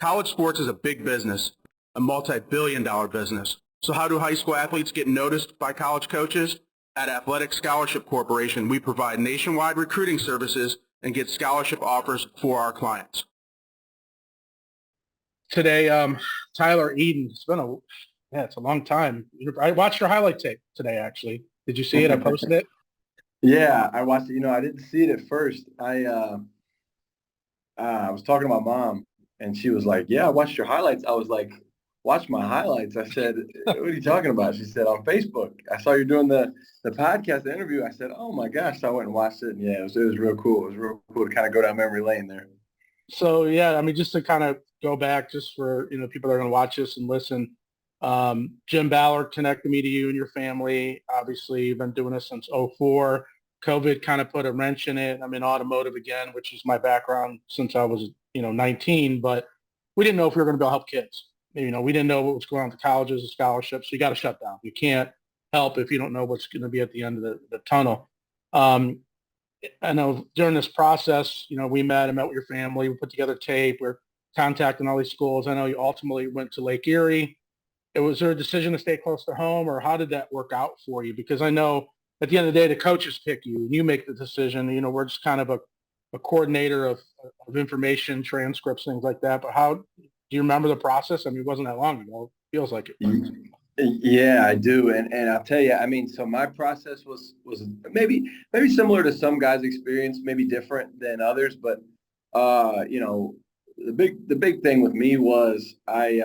College sports is a big business, a multi-billion-dollar business. So how do high school athletes get noticed by college coaches? At Athletic Scholarship Corporation, we provide nationwide recruiting services and get scholarship offers for our clients. Today, Tyler Eden, it's a long time. I watched your highlight tape today, actually. Did you see it? I posted it. Yeah, I watched it. I didn't see it at first. I was talking to my mom, and she was like, "Yeah, I watched your highlights." I was like, "Watch my highlights?" I said, "What are you talking about?" She said, "On Facebook. I saw you're doing the podcast, the interview." I said, "Oh my gosh!" So I went and watched it, and yeah, it was real cool. It was real cool to kind of go down memory lane there. So yeah, I mean, just to kind of go back, just for people that are going to watch this and listen. Jim Ballard connected me to you and your family. Obviously, you've been doing this since '04. COVID kind of put a wrench in it. I'm in automotive again, which is my background since I was 19. But we didn't know if we were going to be able to help kids. We didn't know what was going on with the colleges and scholarships. So you got to shut down. You can't help if you don't know what's going to be at the end of the tunnel. I know during this process, we met with your family. We put together tape. We're contacting all these schools. I know you ultimately went to Lake Erie. Was there a decision to stay close to home, or how did that work out for you? Because I know at the end of the day, the coaches pick you and you make the decision. We're just kind of a coordinator of information, transcripts, things like that. But do you remember the process? I mean, it wasn't that long ago. It feels like it. Yeah, I do. And I'll tell you, I mean, so my process was maybe similar to some guys' experience, maybe different than others. But, the big thing with me was I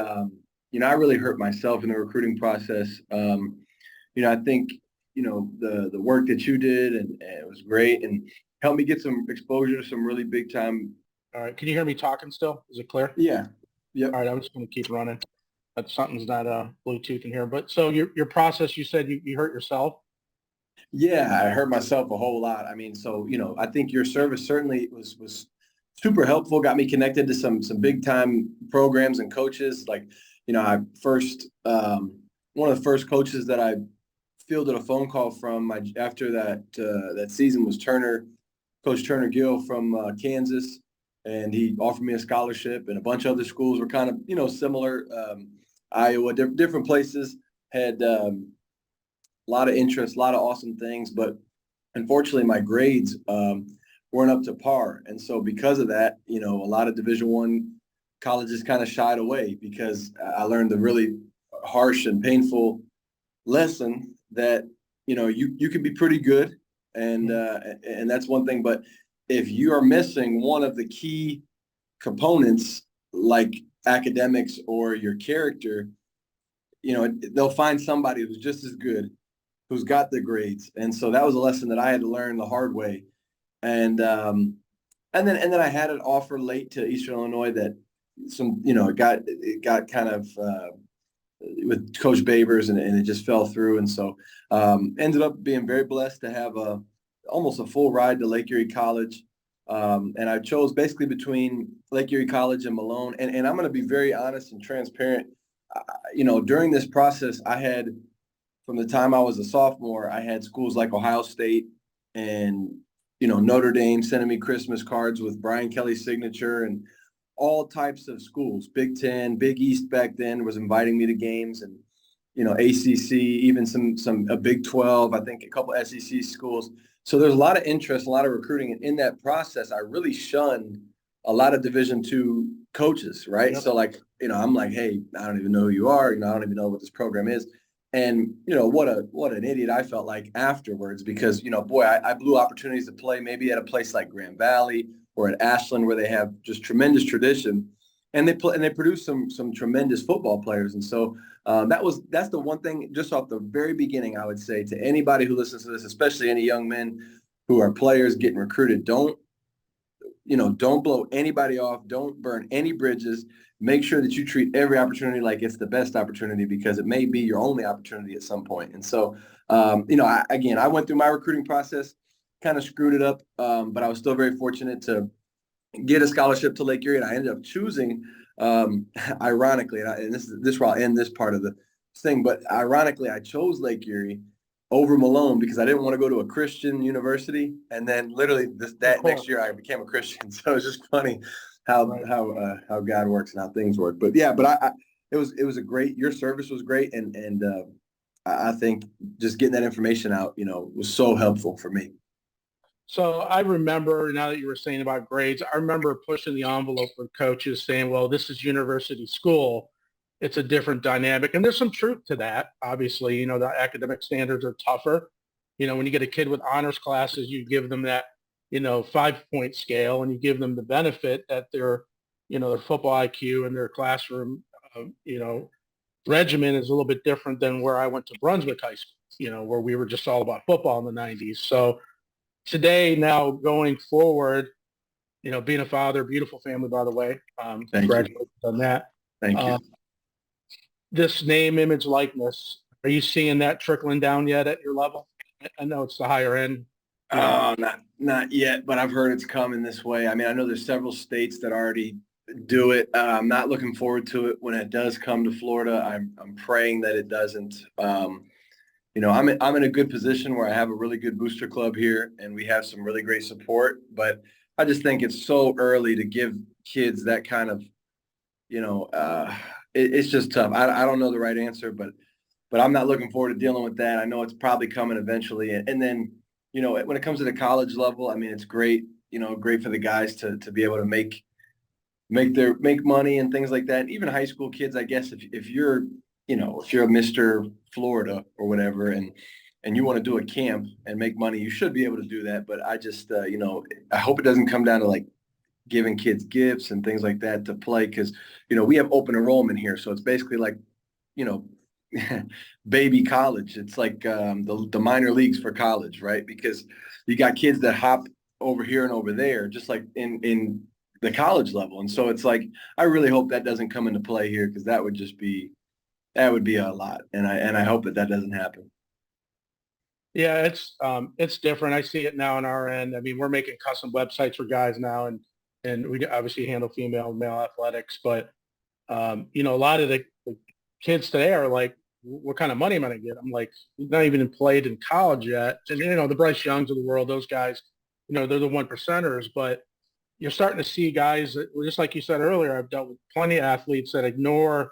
really hurt myself in the recruiting process. I think, the work that you did and it was great and helped me get some exposure to some really big time. All right. Can you hear me talking still? Is it clear? Yeah. Yep. All right. I'm just going to keep running. Something's not Bluetooth in here. But so your process, you said you hurt yourself? Yeah, I hurt myself a whole lot. I mean, so, I think your service certainly was super helpful, got me connected to some big time programs and coaches. Like, I first one of the first coaches that I fielded a phone call from after that season was Coach Turner Gill from Kansas, and he offered me a scholarship. And a bunch of other schools were kind of similar. Iowa, different places had a lot of interest, a lot of awesome things, but unfortunately my grades weren't up to par. And so because of that, a lot of Division I colleges kind of shied away because I learned the really harsh and painful lesson that, you can be pretty good. And that's one thing. But if you are missing one of the key components, like academics or your character, they'll find somebody who's just as good, who's got the grades. And so that was a lesson that I had to learn the hard way. And then I had an offer late to Eastern Illinois that it got kind of with Coach Babers and it just fell through. And so ended up being very blessed to have almost a full ride to Lake Erie College. And I chose basically between Lake Erie College and Malone. And I'm going to be very honest and transparent. During this process, I had, from the time I was a sophomore, I had schools like Ohio State and, Notre Dame sending me Christmas cards with Brian Kelly's signature, and all types of schools. Big Ten, Big East back then was inviting me to games, and, ACC, even a Big 12, I think a couple SEC schools. So there's a lot of interest, a lot of recruiting. And in that process, I really shunned a lot of Division II coaches, right? Yep. So I'm like, hey, I don't even know who you are. I don't even know what this program is. And, what an idiot I felt like afterwards, because, I blew opportunities to play maybe at a place like Grand Valley or at Ashland, where they have just tremendous tradition, and they produce some tremendous football players. And so that's the one thing just off the very beginning I would say to anybody who listens to this, especially any young men who are players getting recruited. Don't blow anybody off. Don't burn any bridges. Make sure that you treat every opportunity like it's the best opportunity, because it may be your only opportunity at some point. And so, I went through my recruiting process, kind of screwed it up, but I was still very fortunate to get a scholarship to Lake Erie, and I ended up choosing, ironically, and this is where I'll end this part of the thing, but ironically, I chose Lake Erie over Malone because I didn't want to go to a Christian university. And then literally next year I became a Christian. So it's just funny how Right. how God works and how things work. But yeah, but it was a great. Your service was great, and I think just getting that information out, was so helpful for me. So I remember, now that you were saying about grades, I remember pushing the envelope with coaches saying, well, this is university school. It's a different dynamic. And there's some truth to that. Obviously, the academic standards are tougher. When you get a kid with honors classes, you give them that, 5-point scale, and you give them the benefit that their football IQ and their classroom, regimen is a little bit different than where I went to Brunswick High School, where we were just all about football in the 90s. So today, now going forward, being a father, beautiful family, by the way. Thank you. Congratulations on that. Thank you. This name, image, likeness, are you seeing that trickling down yet at your level? I know it's the higher end. Oh, not yet, but I've heard it's coming this way. I mean, I know there's several states that already do it. I'm not looking forward to it when it does come to Florida. I'm praying that it doesn't. I'm in a good position where I have a really good booster club here, and we have some really great support. But I just think it's so early to give kids that kind of, it's just tough. I don't know the right answer, but I'm not looking forward to dealing with that. I know it's probably coming eventually, and then when it comes to the college level, I mean, it's great. Great for the guys to be able to make money and things like that. And even high school kids, I guess, if you're if you're a Mr. Florida or whatever, and you want to do a camp and make money, you should be able to do that. But I just, I hope it doesn't come down to like giving kids gifts and things like that to play, because, we have open enrollment here. So it's basically like, you know, baby college. It's like the minor leagues for college, right? Because you got kids that hop over here and over there, just like in the college level. And so it's like, I really hope that doesn't come into play here, because that would would be a lot. And I hope that doesn't happen. Yeah, it's different. I see it now on our end. I mean, we're making custom websites for guys now, and we obviously handle female and male athletics. But a lot of the kids today are like, "What kind of money am I going to get?" I'm like, "He's not even played in college yet." And the Bryce Youngs of the world, those guys, they're the one percenters. But you're starting to see guys that, just like you said earlier, I've dealt with plenty of athletes that ignore.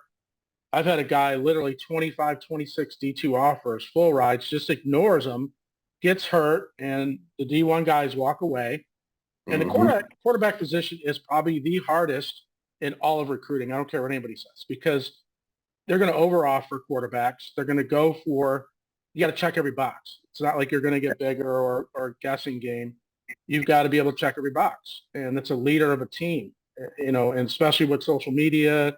I've had a guy literally 25, 26 D2 offers, full rides, just ignores them, gets hurt, and the D1 guys walk away. And the Mm-hmm. quarterback position is probably the hardest in all of recruiting. I don't care what anybody says, because they're going to overoffer quarterbacks. They're going to go for, you got to check every box. It's not like you're going to get bigger or a guessing game. You've got to be able to check every box. And it's a leader of a team, and especially with social media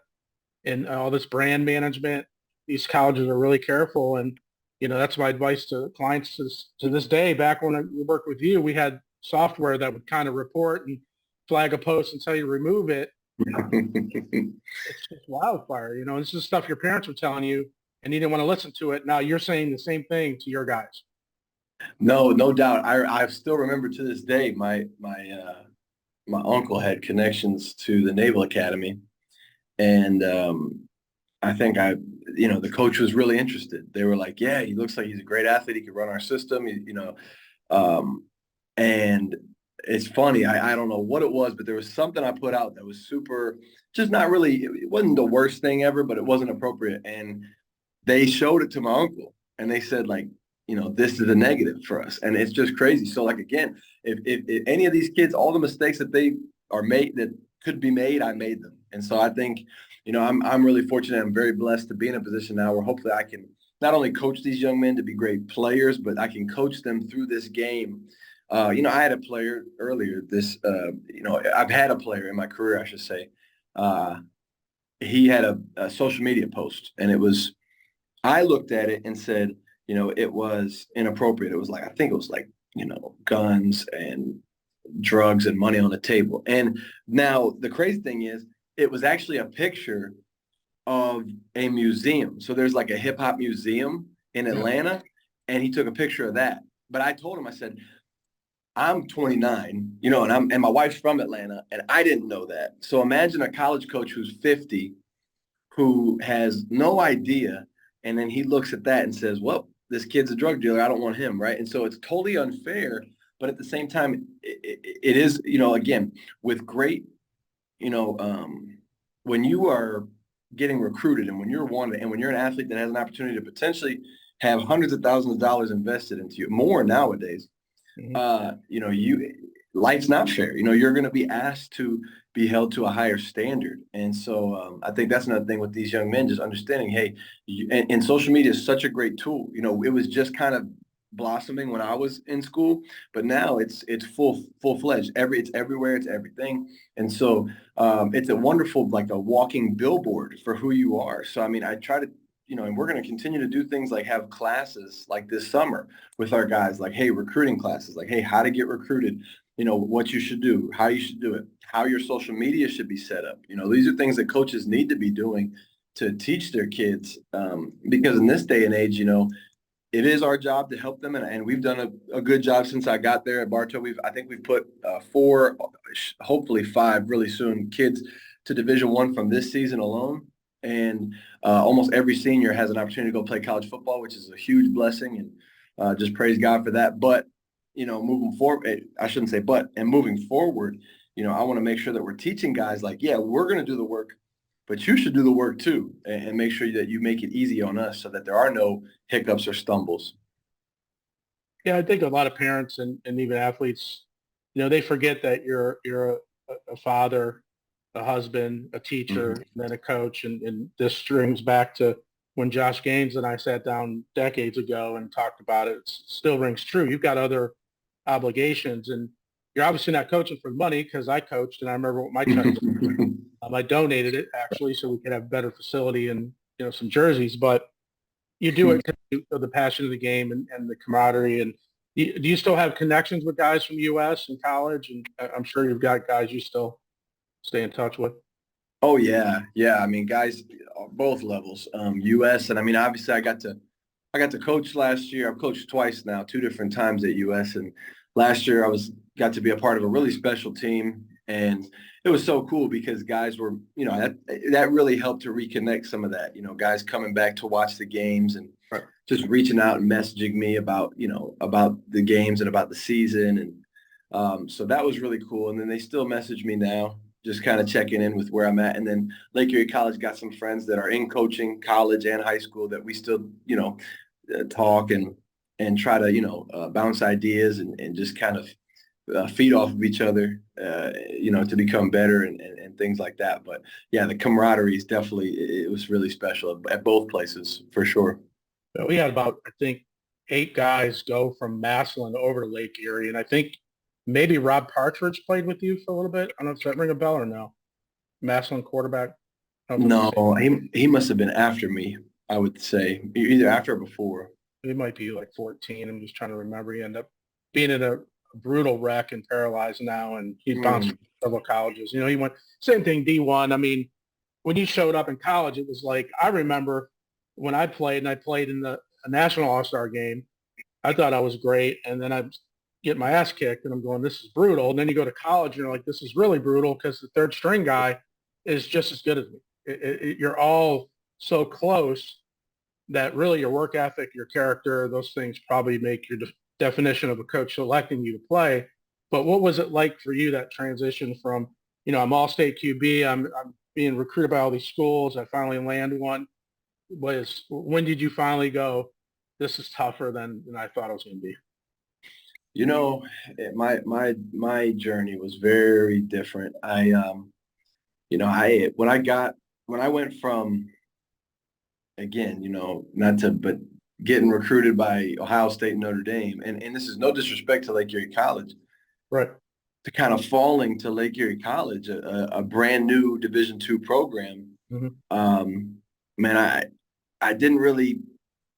and all this brand management, these colleges are really careful. And, that's my advice to clients to this day. Back when we worked with you, we had software that would kind of report and flag a post and tell you to remove it. It's just wildfire. This is stuff your parents were telling you and you didn't want to listen to it. Now you're saying the same thing to your guys. No, no doubt. I still remember to this day, my uncle had connections to the Naval Academy, and I think the coach was really interested. They were like, "Yeah, he looks like he's a great athlete. He could run our system." And it's funny. I don't know what it was, but there was something I put out that was super, just not really. It wasn't the worst thing ever, but it wasn't appropriate. And they showed it to my uncle, and they said, like, this is a negative for us. And it's just crazy. So, like, again, if any of these kids, all the mistakes that they are made, that could be made, I made them. And so I think, I'm really fortunate. I'm very blessed to be in a position now where hopefully I can not only coach these young men to be great players, but I can coach them through this game. I had a player earlier I've had a player in my career, I should say. He had a social media post, and I looked at it and said, it was inappropriate. It was like, I think it was like, guns and drugs and money on the table. And now the crazy thing is, it was actually a picture of a museum. So there's like a hip hop museum in Atlanta, and he took a picture of that. But I told him, I said, I'm 29, and my wife's from Atlanta, and I didn't know that. So imagine a college coach who's 50, who has no idea, and then he looks at that and says, well, this kid's a drug dealer. I don't want him, right? And so it's totally unfair. But at the same time, it is, again, with great when you are getting recruited and when you're wanted and when you're an athlete that has an opportunity to potentially have hundreds of thousands of dollars invested into you, more nowadays, Mhm. you life's not fair. You're going to be asked to be held to a higher standard. And so I think that's another thing with these young men, just understanding, hey, and social media is such a great tool. It was just kind of blossoming when I was in school, but now it's full fledged. It's everywhere. It's everything. And so it's a wonderful, like a walking billboard for who you are. So, I mean, I try to, and we're going to continue to do things like have classes like this summer with our guys, like, hey, recruiting classes, like, hey, how to get recruited, what you should do, how you should do it, how your social media should be set up. These are things that coaches need to be doing to teach their kids, because in this day and age, it is our job to help them, and we've done a good job since I got there at Bartow. I think we've put 4, hopefully 5, really soon, kids to Division I from this season alone, and almost every senior has an opportunity to go play college football, which is a huge blessing, and just praise God for that. But moving forward, I shouldn't say but, and moving forward, I want to make sure that we're teaching guys like, yeah, we're going to do the work, but you should do the work too, and make sure that you make it easy on us so that there are no hiccups or stumbles. Yeah, I think a lot of parents and even athletes, they forget that you're a father, a husband, a teacher, Mhm. and then a coach. And this strings back to when Josh Gaines and I sat down decades ago and talked about it. It still rings true. You've got other obligations, and you're obviously not coaching for the money because I coached, and I remember what my check was. I donated it actually so we could have better facility and some jerseys, but you do it because of the passion of the game and the camaraderie. And do you still have connections with guys from U.S. and college? And I'm sure you've got guys you still stay in touch with. Oh yeah, yeah. I mean, guys, both levels, U.S. and I mean, obviously, I got to coach last year. I've coached twice now, 2 different times at U.S. And last year got to be a part of a really special team, and it was so cool because guys were, that really helped to reconnect some of that. Guys coming back to watch the games and Right. just reaching out and messaging me about the games and about the season, and so that was really cool. And then they still message me now, just kind of checking in with where I'm at. And then Lake Erie College got some friends that are in coaching, college and high school, that we still, talk and try to, bounce ideas and just kind of feed off of each other, to become better and things like that. But yeah, the camaraderie is definitely, it was really special at both places for sure. But we had about, I think, 8 guys go from Massillon over to Lake Erie. And I think maybe Rob Partridge played with you for a little bit. I don't know if that ring a bell or no. Massillon quarterback. I don't know if it's No, the same. he must have been after me, I would say, either after or before. He might be like 14. I'm just trying to remember. He ended up being in a brutal wreck and paralyzed now. And he bounced Mm. from several colleges. He went same thing, D1. I mean, when you showed up in college, it was like, I remember when I played and I played in a national all-star game. I thought I was great. And then I get my ass kicked and I'm going, this is brutal. And then you go to college and you're like, this is really brutal because the third string guy is just as good as me. You're all so close that really your work ethic, your character, those things probably make your definition of a coach selecting you to play. But what was it like for you, that transition from, I'm all-state QB, I'm being recruited by all these schools, I finally land one. When did you finally go, this is tougher than I thought it was going to be? You know, my journey was very different. When I went from, again, not to, but getting recruited by Ohio State and Notre Dame, and this is no disrespect to Lake Erie College, Right. to kind of falling to Lake Erie College, a brand new Division II program. Mm-hmm. Man, I didn't really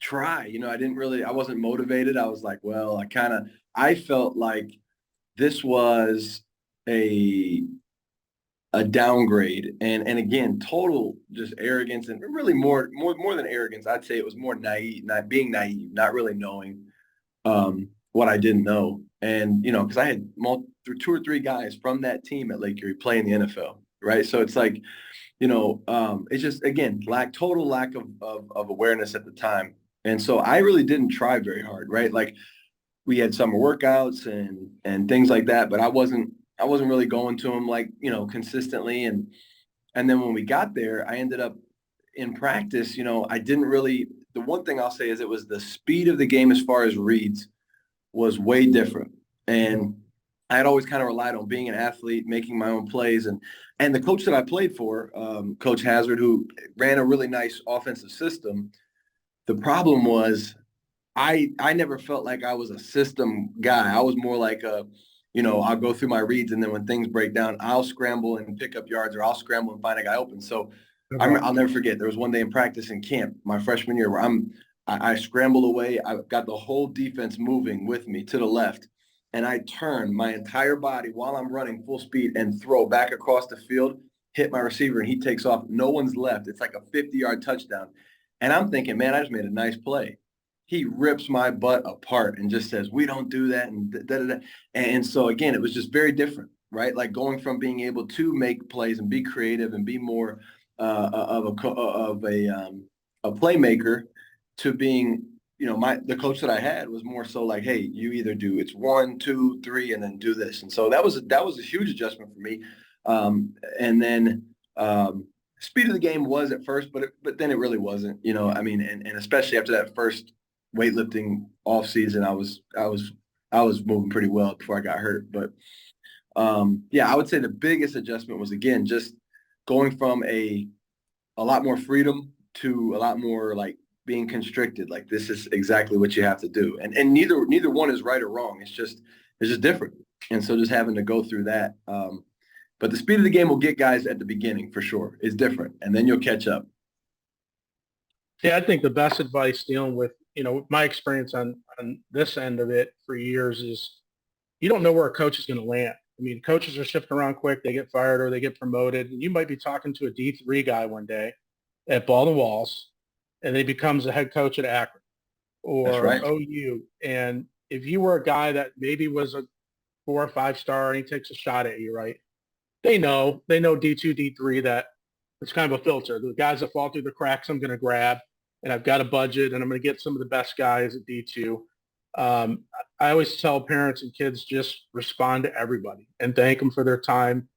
try. I wasn't motivated. I was like, well, I felt like this was a a downgrade, and again, total just arrogance, and really more than arrogance. I'd say it was more naive, not being naive, not really knowing what I didn't know. And because I had 2 or 3 guys from that team at Lake Erie play in the NFL, right? So it's like, it's just, again, total lack of awareness at the time. And so I really didn't try very hard, right? Like, we had summer workouts and things like that, but I wasn't really going to them like, consistently. And then when we got there, I ended up in practice, I didn't really, the one thing I'll say is it was the speed of the game as far as reads was way different. And I had always kind of relied on being an athlete, making my own plays. And the coach that I played for, Coach Hazard, who ran a really nice offensive system, the problem was I never felt like I was a system guy. I was more like I'll go through my reads, and then when things break down, I'll scramble and pick up yards, or I'll scramble and find a guy open. So I'll never forget. There was one day in practice in camp, my freshman year, where I scrambled away. I got the whole defense moving with me to the left, and I turn my entire body while I'm running full speed and throw back across the field, hit my receiver, and he takes off. No one's left. It's like a 50-yard touchdown. And I'm thinking, man, I just made a nice play. He rips my butt apart and just says, we don't do that. And da, da, da. And so, again, it was just very different, right? Like going from being able to make plays and be creative and be more of a playmaker to being, the coach that I had was more so like, hey, you either do it's 1, 2, 3, and then do this. And so that was a huge adjustment for me. And then speed of the game was at first, but then it really wasn't, and especially after that first weightlifting off season, I was moving pretty well before I got hurt. But I would say the biggest adjustment was, again, just going from a lot more freedom to a lot more like being constricted. Like, this is exactly what you have to do. And neither one is right or wrong. It's just different. And so just having to go through that. But the speed of the game will get guys at the beginning for sure. It's different. And then you'll catch up. Yeah, I think the best advice dealing with, my experience on this end of it for years is you don't know where a coach is going to land. I mean, coaches are shifting around quick. They get fired or they get promoted. And you might be talking to a D3 guy one day at Baldwin Walls, and he becomes a head coach at Akron or right. OU. And if you were a guy that maybe was a 4 or 5 star and he takes a shot at you, right? They know D2, D3 that it's kind of a filter. The guys that fall through the cracks, I'm going to grab, and I've got a budget, and I'm going to get some of the best guys at D2. I always tell parents and kids, just respond to everybody and thank them for their time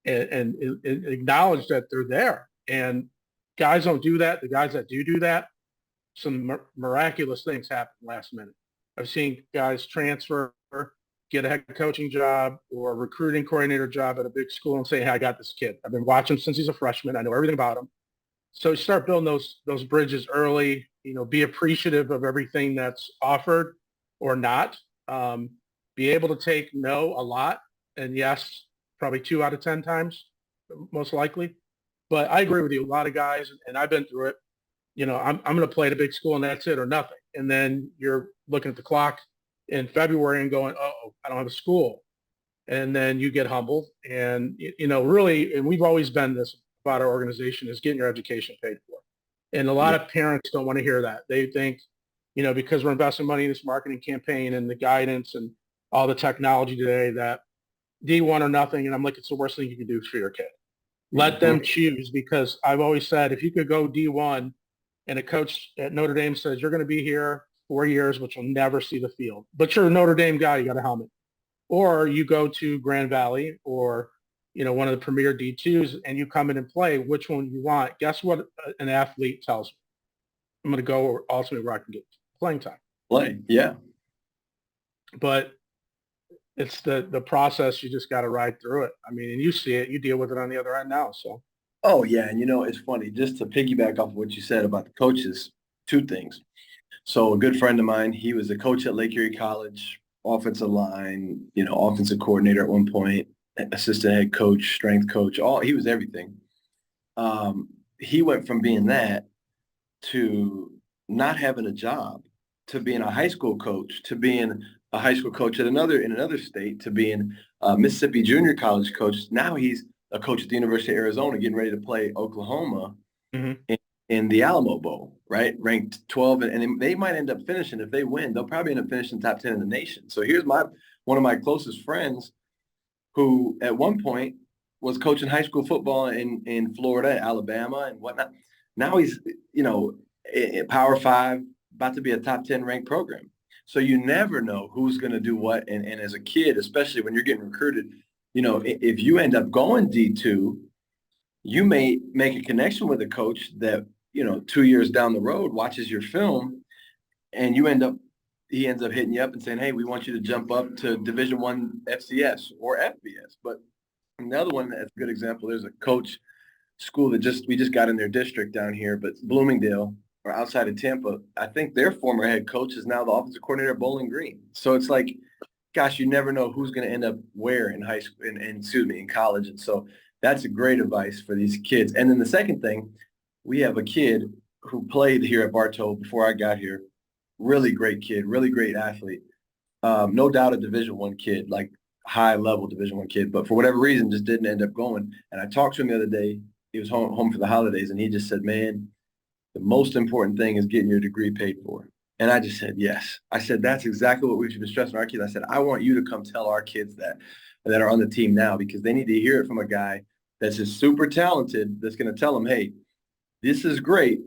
and acknowledge that they're there. And guys don't do that. The guys that do that, some miraculous things happen last minute. I've seen guys transfer, get a head coaching job or a recruiting coordinator job at a big school and say, hey, I got this kid. I've been watching him since he's a freshman. I know everything about him. So you start building those bridges early, be appreciative of everything that's offered or not. Be able to take no a lot and yes, probably 2 out of 10 times, most likely. But I agree with you. A lot of guys, and I've been through it, I'm going to play at a big school and that's it or nothing. And then you're looking at the clock in February and going, oh, I don't have a school. And then you get humbled. And, really, and we've always been this about our organization, is getting your education paid for. And a lot of parents don't want to hear that. They think, because we're investing money in this marketing campaign and the guidance and all the technology today, that D1 or nothing. And I'm like, it's the worst thing you can do for your kid. Let them choose, because I've always said, if you could go D1 and a coach at Notre Dame says, you're going to be here 4 years, but you'll never see the field, but you're a Notre Dame guy, you got a helmet. Or you go to Grand Valley or, one of the premier D2s and you come in and play, which one you want. Guess what an athlete tells me? I'm going to go ultimately where I can get playing time. Yeah. But it's the process. You just got to ride through it. I mean, and you see it, you deal with it on the other end now. So. Oh, yeah. And, it's funny, just to piggyback off of what you said about the coaches, 2 things. So a good friend of mine, he was a coach at Lake Erie College, offensive line, offensive coordinator at one point, assistant head coach, strength coach, he was everything. He went from being that to not having a job, to being a high school coach, to being a high school coach in another state, to being a Mississippi junior college coach. Now he's a coach at the University of Arizona, getting ready to play Oklahoma in the Alamo Bowl, right? Ranked 12, and they might end up finishing. If they win, they'll probably end up finishing top 10 in the nation. So here's one of my closest friends, who at one point was coaching high school football in Florida, Alabama, and whatnot. Now he's, at Power 5, about to be a top 10 ranked program. So you never know who's going to do what. And as a kid, especially when you're getting recruited, if you end up going D2, you may make a connection with a coach that, 2 years down the road watches your film, and he ends up hitting you up and saying, hey, we want you to jump up to Division I FCS or FBS. But another one that's a good example, there's a coach school that we just got in their district down here, but Bloomingdale or outside of Tampa, I think their former head coach is now the offensive coordinator at Bowling Green. So it's like, gosh, you never know who's going to end up where in high school, in college. And so that's a great advice for these kids. And then the second thing, we have a kid who played here at Bartow before I got here. Really great kid, really great athlete. No doubt a Division I kid, like high level Division I kid, but for whatever reason, just didn't end up going. And I talked to him the other day. He was home for the holidays, and he just said, man, the most important thing is getting your degree paid for. And I just said, yes. I said, that's exactly what we should be stressing our kids. I said, I want you to come tell our kids that are on the team now, because they need to hear it from a guy that's just super talented, that's going to tell them, hey, this is great,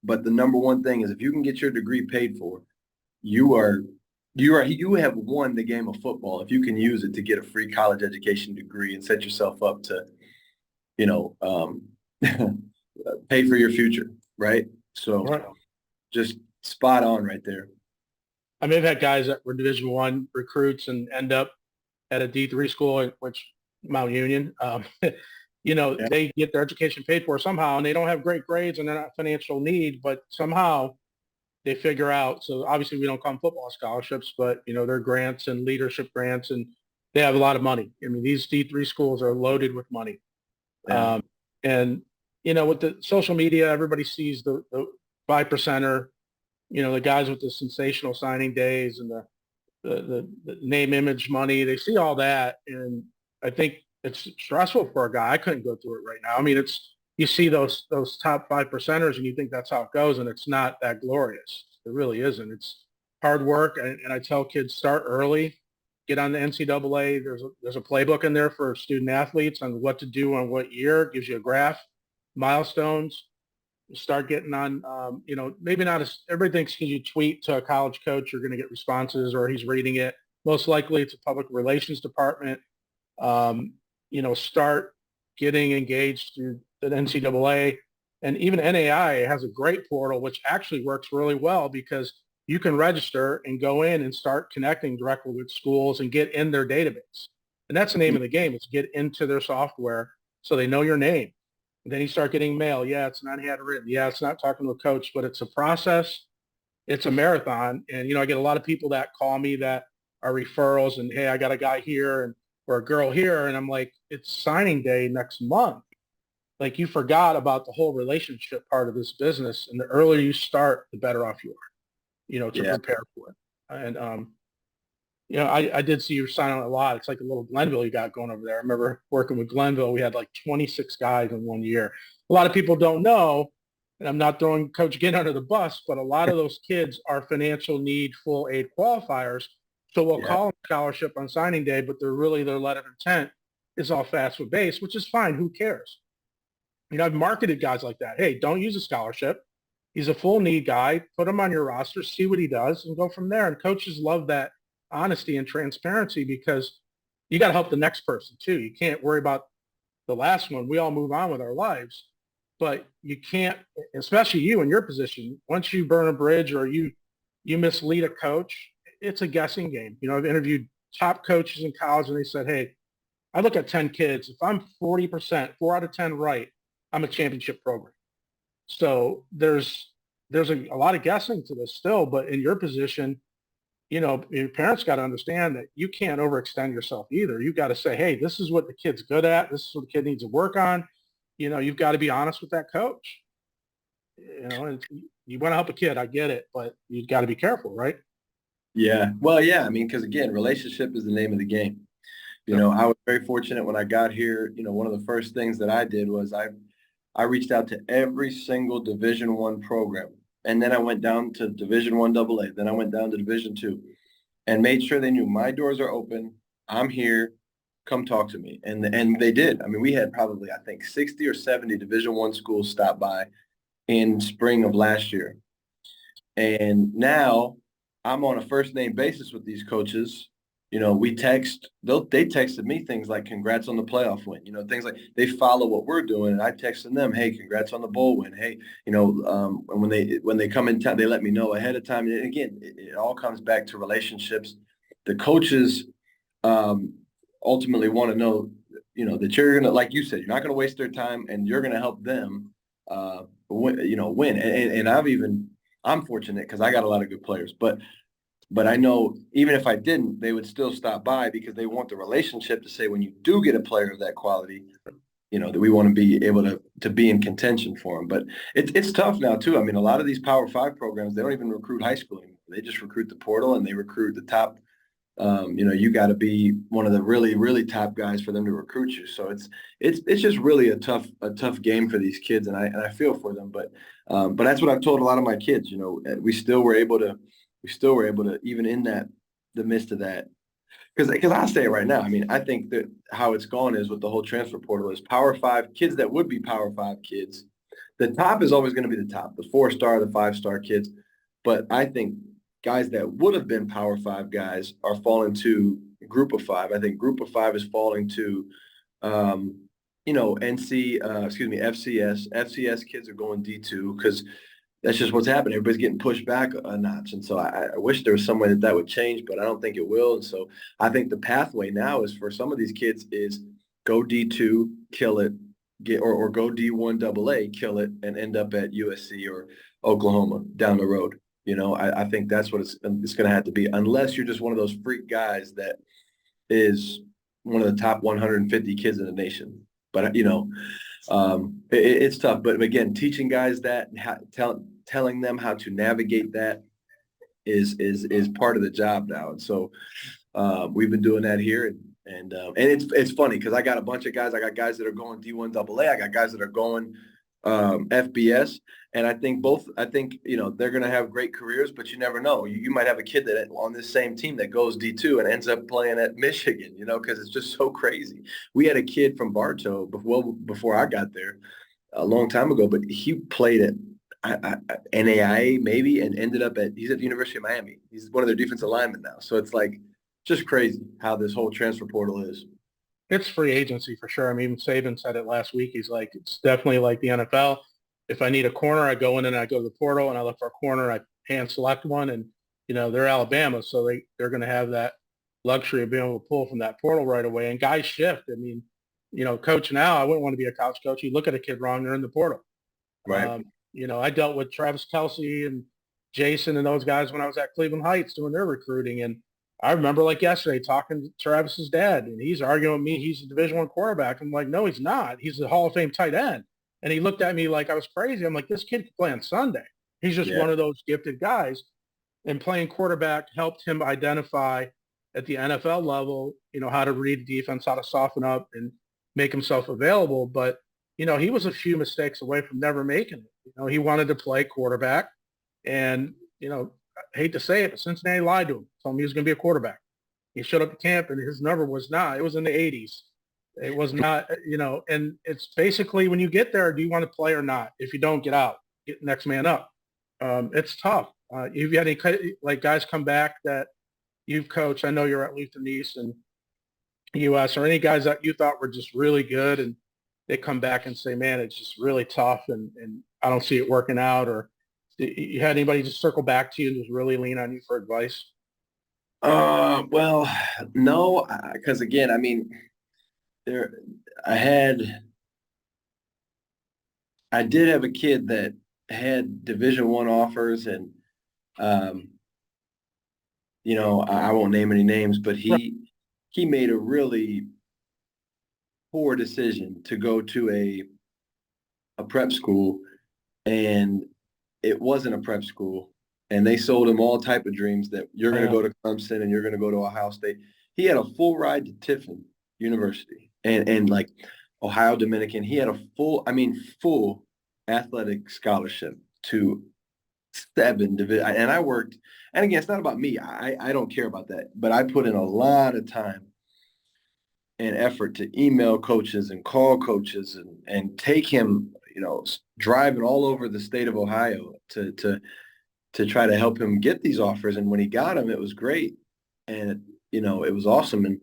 but the number one thing is if you can get your degree paid for, you have won the game of football if you can use it to get a free college education degree and set yourself up to, you know, pay for your future, right? So Right. just spot on right there. I mean, I've had guys that were Division I recruits and end up at a D3 school, which Mount Union. Yeah. They get their education paid for somehow, and they don't have great grades, and they're not financial need, but somehow they figure out. So obviously, we don't call them football scholarships, but they're grants and leadership grants, and they have a lot of money. I mean, these D3 schools are loaded with money. Yeah. And with the social media, everybody sees the 5%er, the guys with the sensational signing days and the name, image, money. They see all that, and I think it's stressful for a guy. I couldn't go through it right now. I mean, you see those top 5%ers, and you think that's how it goes, and it's not that glorious. It really isn't. It's hard work, and I tell kids, start early, get on the NCAA. There's a playbook in there for student athletes on what to do on what year. It gives you a graph, milestones. Start getting on, maybe not as everybody thinks because you tweet to a college coach, you're going to get responses or he's reading it. Most likely it's a public relations department. Start getting engaged through the NCAA, and even NAI has a great portal, which actually works really well because you can register and go in and start connecting directly with schools and get in their database. And that's the name of the game, is get into their software so they know your name. And then you start getting mail. Yeah, it's not handwritten. Yeah, it's not talking to a coach, but it's a process. It's a marathon. And, I get a lot of people that call me that are referrals and, hey, I got a guy here or a girl here. And I'm like, it's signing day next month. Like, you forgot about the whole relationship part of this business. And the earlier you start, the better off you are, to prepare for it. And, I did see you sign on a lot. It's like a little Glenville you got going over there. I remember working with Glenville. We had like 26 guys in 1 year. A lot of people don't know, and I'm not throwing Coach Ginn under the bus, but a lot of those kids are financial need full aid qualifiers. So we'll call them scholarship on signing day, but their letter of intent is all FAFSA based, which is fine. Who cares? I've marketed guys like that. Hey, don't use a scholarship. He's a full need guy. Put him on your roster, see what he does, and go from there. And coaches love that honesty and transparency because you got to help the next person too. You can't worry about the last one. We all move on with our lives, but you can't, especially you in your position, once you burn a bridge or you mislead a coach, it's a guessing game. I've interviewed top coaches in college and they said, hey, I look at 10 kids. If I'm 40%, 4 out of 10 right, I'm a championship program. So there's a lot of guessing to this still, but in your position, your parents got to understand that you can't overextend yourself either. You got to say, hey, this is what the kid's good at. This is what the kid needs to work on. You've got to be honest with that coach. And you want to help a kid. I get it, but you got to be careful, right? Yeah. Well, yeah. I mean, because again, relationship is the name of the game. I was very fortunate when I got here. One of the first things that I did was I reached out to every single Division I program. And then I went down to Division I AA. Then I went down to Division II and made sure they knew my doors are open. I'm here. Come talk to me. And they did. I mean, we had probably, I think, 60 or 70 Division I schools stop by in spring of last year. And now I'm on a first name basis with these coaches. they texted me things like congrats on the playoff win, things like they follow what we're doing. And I texted them, hey, congrats on the bowl win. Hey, and when they come in town, they let me know ahead of time. And again, it all comes back to relationships. The coaches ultimately want to know, that you're going to, like you said, you're not going to waste their time and you're going to help them win. And I'm fortunate because I got a lot of good players, but I know even if I didn't, they would still stop by because they want the relationship to say when you do get a player of that quality, that we want to be able to be in contention for them. But it's tough now too. I mean, a lot of these Power 5 programs, they don't even recruit high school anymore. They just recruit the portal and they recruit the top. You got to be one of the really, really top guys for them to recruit you. So it's just really a tough game for these kids, and I feel for them. But that's what I've told a lot of my kids. We still were able to even in the midst of that. Because I'll say it right now. I mean, I think that how it's gone is with the whole transfer portal is Power 5 kids that would be Power 5 kids. The top is always going to be the top, the 4-star, the 5-star kids. But I think guys that would have been Power 5 guys are falling to Group of 5. I think Group of 5 is falling to, FCS. FCS kids are going D2 because that's just what's happening. Everybody's getting pushed back a notch. And so I wish there was some way that would change, but I don't think it will. And so I think the pathway now is for some of these kids is go D2, kill it, or go D1 AA, kill it, and end up at USC or Oklahoma down the road. I think that's what it's going to have to be, unless you're just one of those freak guys that is one of the top 150 kids in the nation. But, it's tough. But again, teaching guys that, telling them how to navigate that is part of the job now. And so we've been doing that here. And it's funny because I got a bunch of guys. I got guys that are going D1 AA. I got guys that are going FBS. And I think they're going to have great careers, but you never know. You might have a kid that on this same team that goes D2 and ends up playing at Michigan, because it's just so crazy. We had a kid from Bartow before I got there a long time ago, but he played at NAIA maybe and he's at the University of Miami. He's one of their defensive linemen now. So it's like just crazy how this whole transfer portal is. It's free agency for sure. I mean, Saban said it last week. He's like, it's definitely like the NFL. If I need a corner, I go in and I go to the portal and I look for a corner. I hand select one, and they're Alabama, so they're going to have that luxury of being able to pull from that portal right away. And guys shift. I mean, coach now, I wouldn't want to be a college coach. You look at a kid wrong, they're in the portal. Right. I dealt with Travis Kelce and Jason and those guys when I was at Cleveland Heights doing their recruiting, and I remember like yesterday talking to Travis's dad, and he's arguing with me. He's a Division I quarterback. I'm like, no, he's not. He's a Hall of Fame tight end. And he looked at me like I was crazy. I'm like, this kid could play on Sunday. He's just one of those gifted guys. And playing quarterback helped him identify at the NFL level, how to read the defense, how to soften up and make himself available. But, he was a few mistakes away from never making it. He wanted to play quarterback. And, I hate to say it, but Cincinnati lied to him. Told him he was going to be a quarterback. He showed up at camp and his number was not. It was in the 80s. It was not, and it's basically when you get there, do you want to play or not? If you don't, get out, get next man up. It's tough. If you had any guys come back that you've coached, I know you're at Luther East and US, or any guys that you thought were just really good and they come back and say, man, it's just really tough and I don't see it working out, or you had anybody just circle back to you and just really lean on you for advice? Well, no, because again, I mean, I did have a kid that had Division I offers, and I won't name any names, but he made a really poor decision to go to a prep school, and it wasn't a prep school, and they sold him all type of dreams that you're going to go to Clemson and you're going to go to Ohio State. He had a full ride to Tiffin University and like Ohio Dominican. He had a full athletic scholarship to 7 division. And I worked, and again, it's not about me. I don't care about that, but I put in a lot of time and effort to email coaches and call coaches and take him, driving all over the state of Ohio to try to help him get these offers. And when he got them, it was great. And it was awesome.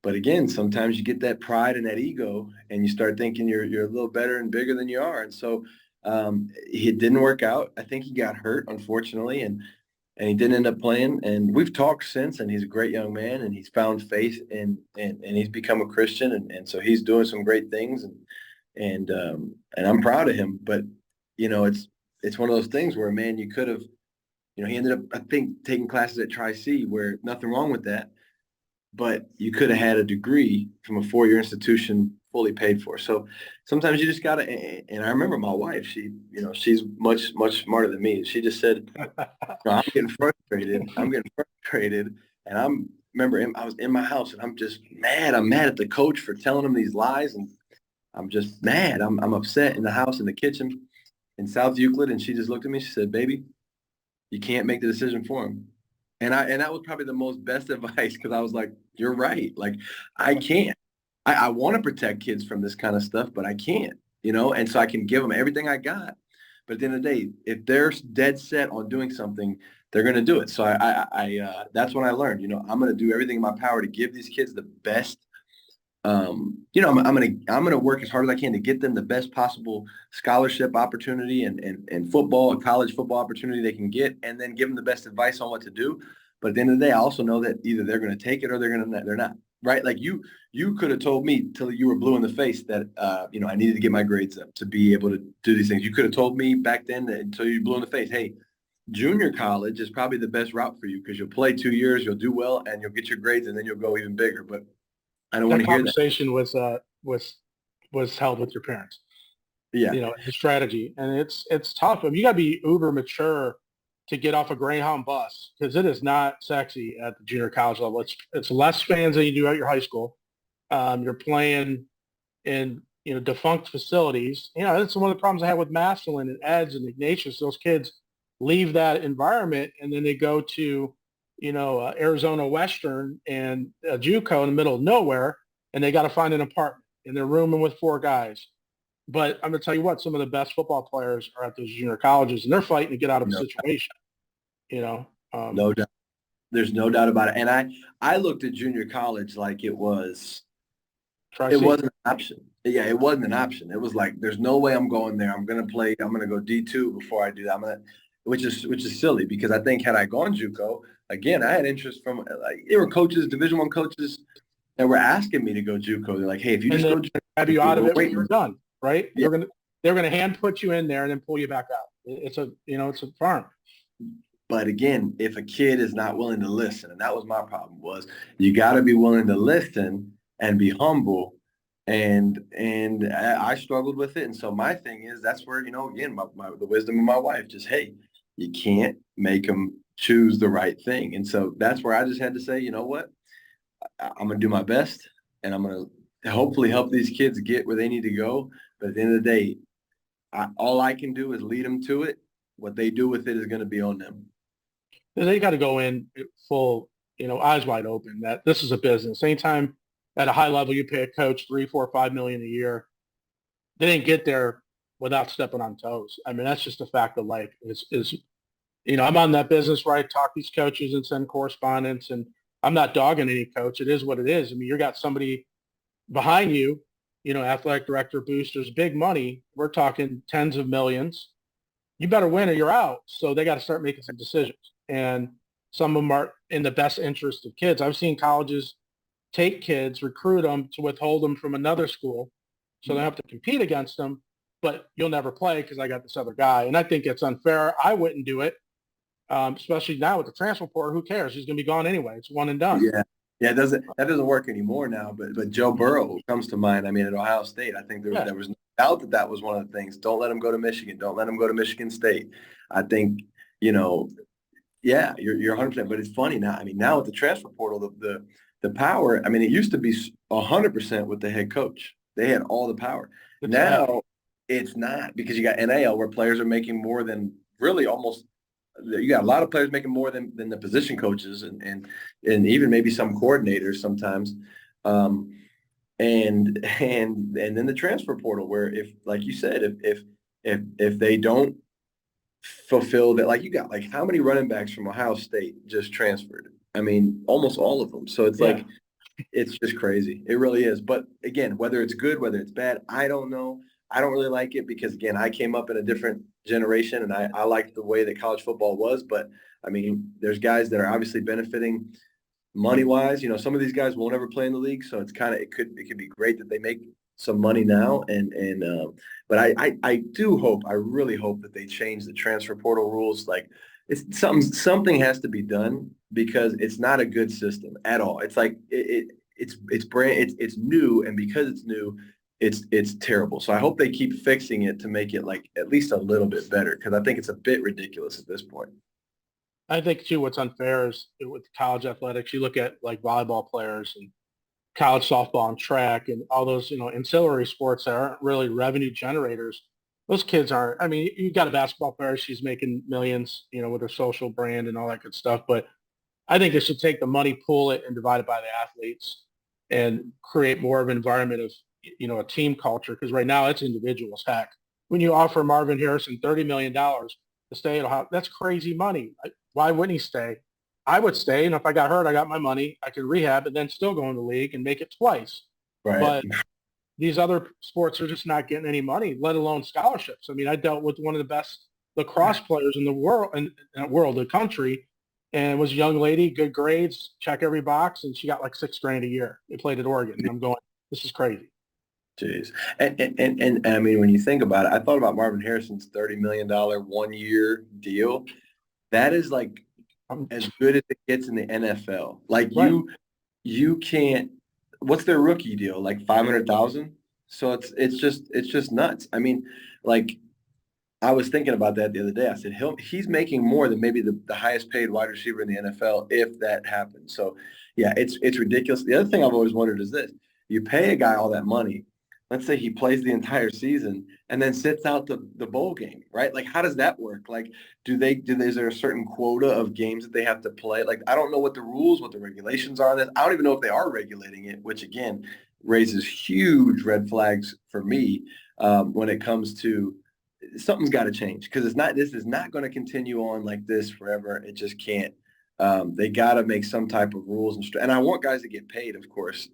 But again, sometimes you get that pride and that ego, and you start thinking you're a little better and bigger than you are. And so it didn't work out. I think he got hurt, unfortunately, and he didn't end up playing. And we've talked since, and he's a great young man, and he's found faith and he's become a Christian, and so he's doing some great things, and I'm proud of him. But it's one of those things where, man, you could have, he ended up, I think, taking classes at Tri-C, where nothing wrong with that, but you could have had a degree from a 4-year institution fully paid for. So sometimes you just got to, and I remember my wife, she's much, much smarter than me. She just said, "No, I'm getting frustrated. I'm getting frustrated." And I was in my house and I'm just mad. I'm mad at the coach for telling him these lies. And I'm just mad. I'm upset in the house, in the kitchen in South Euclid. And she just looked at me. She said, "Baby, you can't make the decision for him." And that was probably the most best advice, because I was like, you're right. Like, I can't. I want to protect kids from this kind of stuff, but I can't, and so I can give them everything I got. But at the end of the day, if they're dead set on doing something, they're going to do it. So that's when I learned, I'm going to do everything in my power to give these kids the best. I'm gonna work as hard as I can to get them the best possible scholarship opportunity and football, a college football opportunity they can get, and then give them the best advice on what to do. But at the end of the day, I also know that either they're going to take it or they're not. Right? Like you could have told me till you were blue in the face that I needed to get my grades up to be able to do these things. You could have told me back then that until you blue in the face, hey, junior college is probably the best route for you, because you'll play 2 years, you'll do well, and you'll get your grades, and then you'll go even bigger. But I don't want That to hear that. conversation was held with your parents, Yeah. the strategy. And it's tough. I mean, you got to be uber mature to get off a Greyhound bus, because it is not sexy at the junior college level. It's less fans than you do at your high school. You're playing in, defunct facilities. That's one of the problems I had with Massillon and Eds and Ignatius. Those kids leave that environment and then they go to, Arizona Western and JUCO in the middle of nowhere, and they got to find an apartment and they're rooming with 4 guys. But I'm going to tell you what, some of the best football players are at those junior colleges, and they're fighting to get out of a No, situation, you know. no doubt. There's no doubt about it. And I looked at junior college like it wasn't an option. Yeah, it wasn't an option. It was like, there's no way I'm going there. I'm going to play. I'm going to go D2 before I do that. Which is silly, because I think had I gone JUCO, again, I had interest from, like, there were coaches, Division I coaches that were asking me to go JUCO. They're like, hey, if you just go have you out of it when waiting. you're done, right? Yeah. They're gonna hand put you in there and then pull you back out. It's a farm. But again, if a kid is not willing to listen, and that was my problem, was you got to be willing to listen and be humble. And I struggled with it. And so my thing is, that's where, again, the wisdom of my wife, just, hey, you can't make them choose the right thing. And so that's where I just had to say, you know what, I'm going to do my best, and I'm going to hopefully help these kids get where they need to go. But at the end of the day, all I can do is lead them to it. What they do with it is going to be on them. They got to go in full, eyes wide open, that this is a business. Anytime at a high level you pay a coach 3, 4, 5 million a year, they didn't get there without stepping on toes. I mean, that's just a fact of life. I'm on that business where I talk to these coaches and send correspondence, and I'm not dogging any coach. It is what it is. I mean, you got somebody behind you, athletic director, boosters, big money. We're talking tens of millions. You better win or you're out. So they got to start making some decisions. And some of them are in the best interest of kids. I've seen colleges take kids, recruit them to withhold them from another school, so they have to compete against them, but you'll never play because I got this other guy. And I think it's unfair. I wouldn't do it, especially now with the transfer portal. Who cares? He's going to be gone anyway. It's one and done. Yeah. Yeah, that doesn't work anymore now. But Joe Burrow comes to mind. I mean, at Ohio State, I think there was no doubt that was one of the things. Don't let him go to Michigan. Don't let him go to Michigan State. I think, yeah, you're 100%. But it's funny now. I mean, now with the transfer portal, the power. I mean, it used to be 100% with the head coach. They had all the power. Now it's not, because you got NIL, where players are making more than really almost. You got a lot of players making more than the position coaches and even maybe some coordinators sometimes. And then the transfer portal, where, if, like you said, if they don't fulfill that, like, you got, like, how many running backs from Ohio State just transferred? I mean, almost all of them. So it's Yeah. like, it's just crazy. It really is. But again, whether it's good, whether it's bad, I don't know. I don't really like it because again, I came up in a different generation and I liked the way that college football was. But I mean, there's guys that are obviously benefiting money wise. You know, some of these guys won't ever play in the league. So it's kind of, it could be great that they make some money now. But I do hope, I really hope that they change the transfer portal rules. Like it's something has to be done because it's not a good system at all. It's like it's new, and because it's new, it's terrible. So I hope they keep fixing it to make it like at least a little bit better because I think it's a bit ridiculous at this point. I think too, what's unfair is with college athletics, you look at like volleyball players and college softball and track and all those, ancillary sports that aren't really revenue generators. Those kids aren't, I mean, you got a basketball player, she's making millions, with her social brand and all that good stuff. But I think they should take the money, pool it, and divide it by the athletes and create more of an environment of, a team culture. Because right now it's individuals. Heck, when you offer Marvin Harrison $30 million to stay at Ohio, that's crazy money. Why wouldn't he stay? I would stay, and if I got hurt, I got my money. I could rehab and then still go in the league and make it twice. Right. But these other sports are just not getting any money, let alone scholarships. I mean, I dealt with one of the best lacrosse players in the world, the country, and was a young lady, good grades, check every box, and she got like $6,000 a year. They played at Oregon, and I'm going, this is crazy. Jeez. And I mean, when you think about it, I thought about Marvin Harrison's $30 million 1 year deal. That is like Um, as good as it gets in the NFL. Like right. you can't, what's their rookie deal? Like 500,000? So it's just nuts. I mean, like I was thinking about that the other day. I said he's making more than maybe the highest paid wide receiver in the NFL if that happens. So yeah, it's ridiculous. The other thing I've always wondered is this: you pay a guy all that money. Let's say he plays the entire season and then sits out the bowl game, right? Like how does that work? Like is there a certain quota of games that they have to play? Like I don't know what the rules, what the regulations are on this. I don't even know if they are regulating it, which again raises huge red flags for me when it comes to something's got to change because this is not going to continue on like this forever. It just can't. They got to make some type of rules and I want guys to get paid, of course.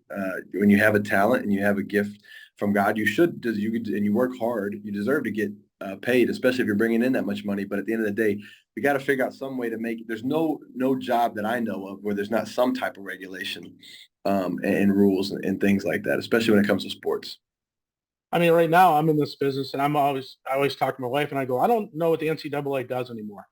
When you have a talent and you have a gift from God, you work hard. You deserve to get paid, especially if you're bringing in that much money. But at the end of the day, we got to figure out some way to make. There's no job that I know of where there's not some type of regulation and rules and things like that, especially when it comes to sports. I mean, right now I'm in this business, and I always talk to my wife, and I go, I don't know what the NCAA does anymore.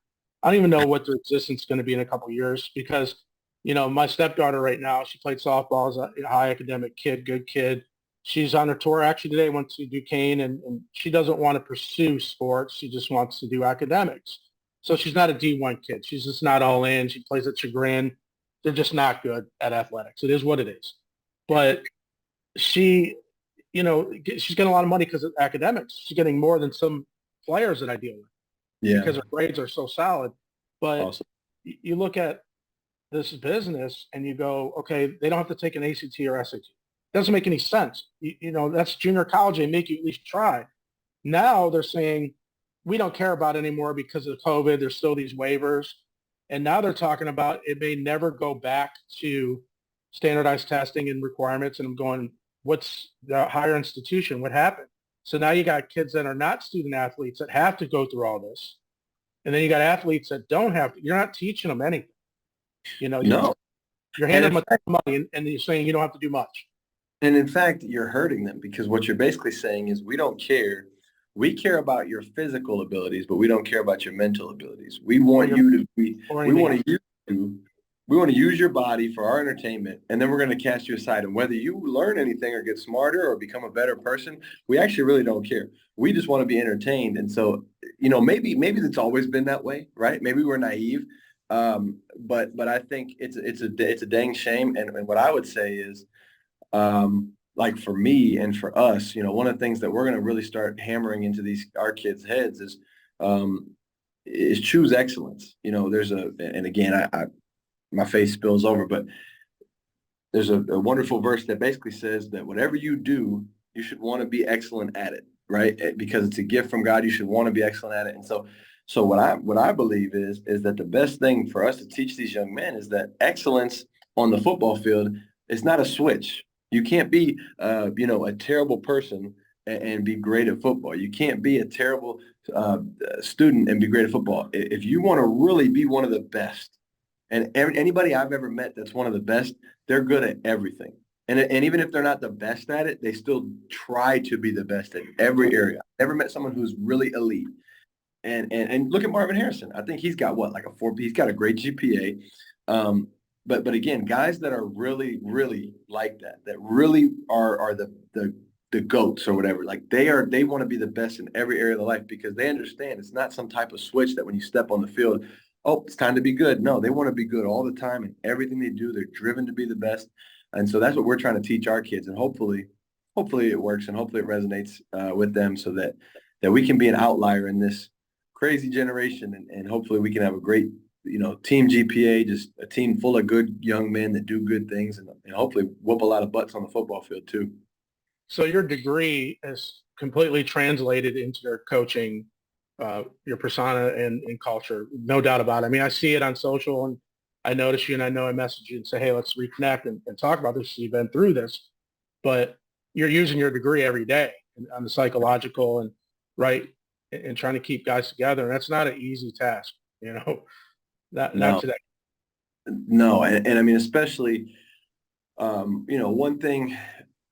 I don't even know what their existence is going to be in a couple of years because, my stepdaughter right now, she played softball as a high academic kid, good kid. She's on her tour actually today, went to Duquesne, and she doesn't want to pursue sports. She just wants to do academics. So she's not a D1 kid. She's just not all in. She plays at Chagrin. They're just not good at athletics. It is what it is. But she she's getting a lot of money because of academics. She's getting more than some players that I deal with Yeah. because her grades are so solid. But Awesome. you look at this business and you go, okay, they don't have to take an ACT or SAT. It doesn't make any sense. That's junior college. They make you at least try. Now they're saying we don't care about it anymore because of COVID. There's still these waivers. And now they're talking about it may never go back to standardized testing and requirements. And I'm going, what's the higher institution? What happened? So now you got kids that are not student athletes that have to go through all this. And then you got athletes that don't have to. You're not teaching them anything. No. You're And handing them a ton of money and you're saying you don't have to do much. And in fact, you're hurting them because what you're basically saying is we don't care. We care about your physical abilities, but we don't care about your mental abilities. We want you to be, Or we anything want else. to use you, we want to use your body for our entertainment, and then we're going to cast you aside. And whether you learn anything or get smarter or become a better person, we actually really don't care. We just want to be entertained. And so, maybe it's always been that way, right? Maybe we're naive. But I think it's a dang shame. And what I would say is, like for me and for us, one of the things that we're going to really start hammering into our kids' heads is choose excellence. And again, my face spills over, but there's a wonderful verse that basically says that whatever you do, you should want to be excellent at it. right? Because it's a gift from God. You should want to be excellent at it. And so what I believe is that the best thing for us to teach these young men is that excellence on the football field is not a switch. You can't be, a terrible person and be great at football. You can't be a terrible uh, student and be great at football. If you want to really be one of the best, and anybody I've ever met that's one of the best, they're good at everything. And even if they're not the best at it, they still try to be the best at every area. I've never met someone who's really elite. And look at Marvin Harrison. I think he's got what, like a 4. He's got a great GPA. But again, guys that are really, really like that really are the goats or whatever. Like they want to be the best in every area of their life because they understand it's not some type of switch that when you step on the field, oh, it's time to be good. No, they want to be good all the time and everything they do. They're driven to be the best. And so that's what we're trying to teach our kids. And hopefully it works and hopefully it resonates with them so that we can be an outlier in this crazy generation and hopefully we can have a great, team GPA, just a team full of good young men that do good things and hopefully whoop a lot of butts on the football field too. So your degree is completely translated into your coaching, your persona and culture, no doubt about it. I mean, I see it on social and I notice you and I know I message you and say, hey, let's reconnect and talk about this. You've been through this, but you're using your degree every day on the psychological and right and trying to keep guys together. And that's not an easy task, not No, today. no. And I mean, especially, one thing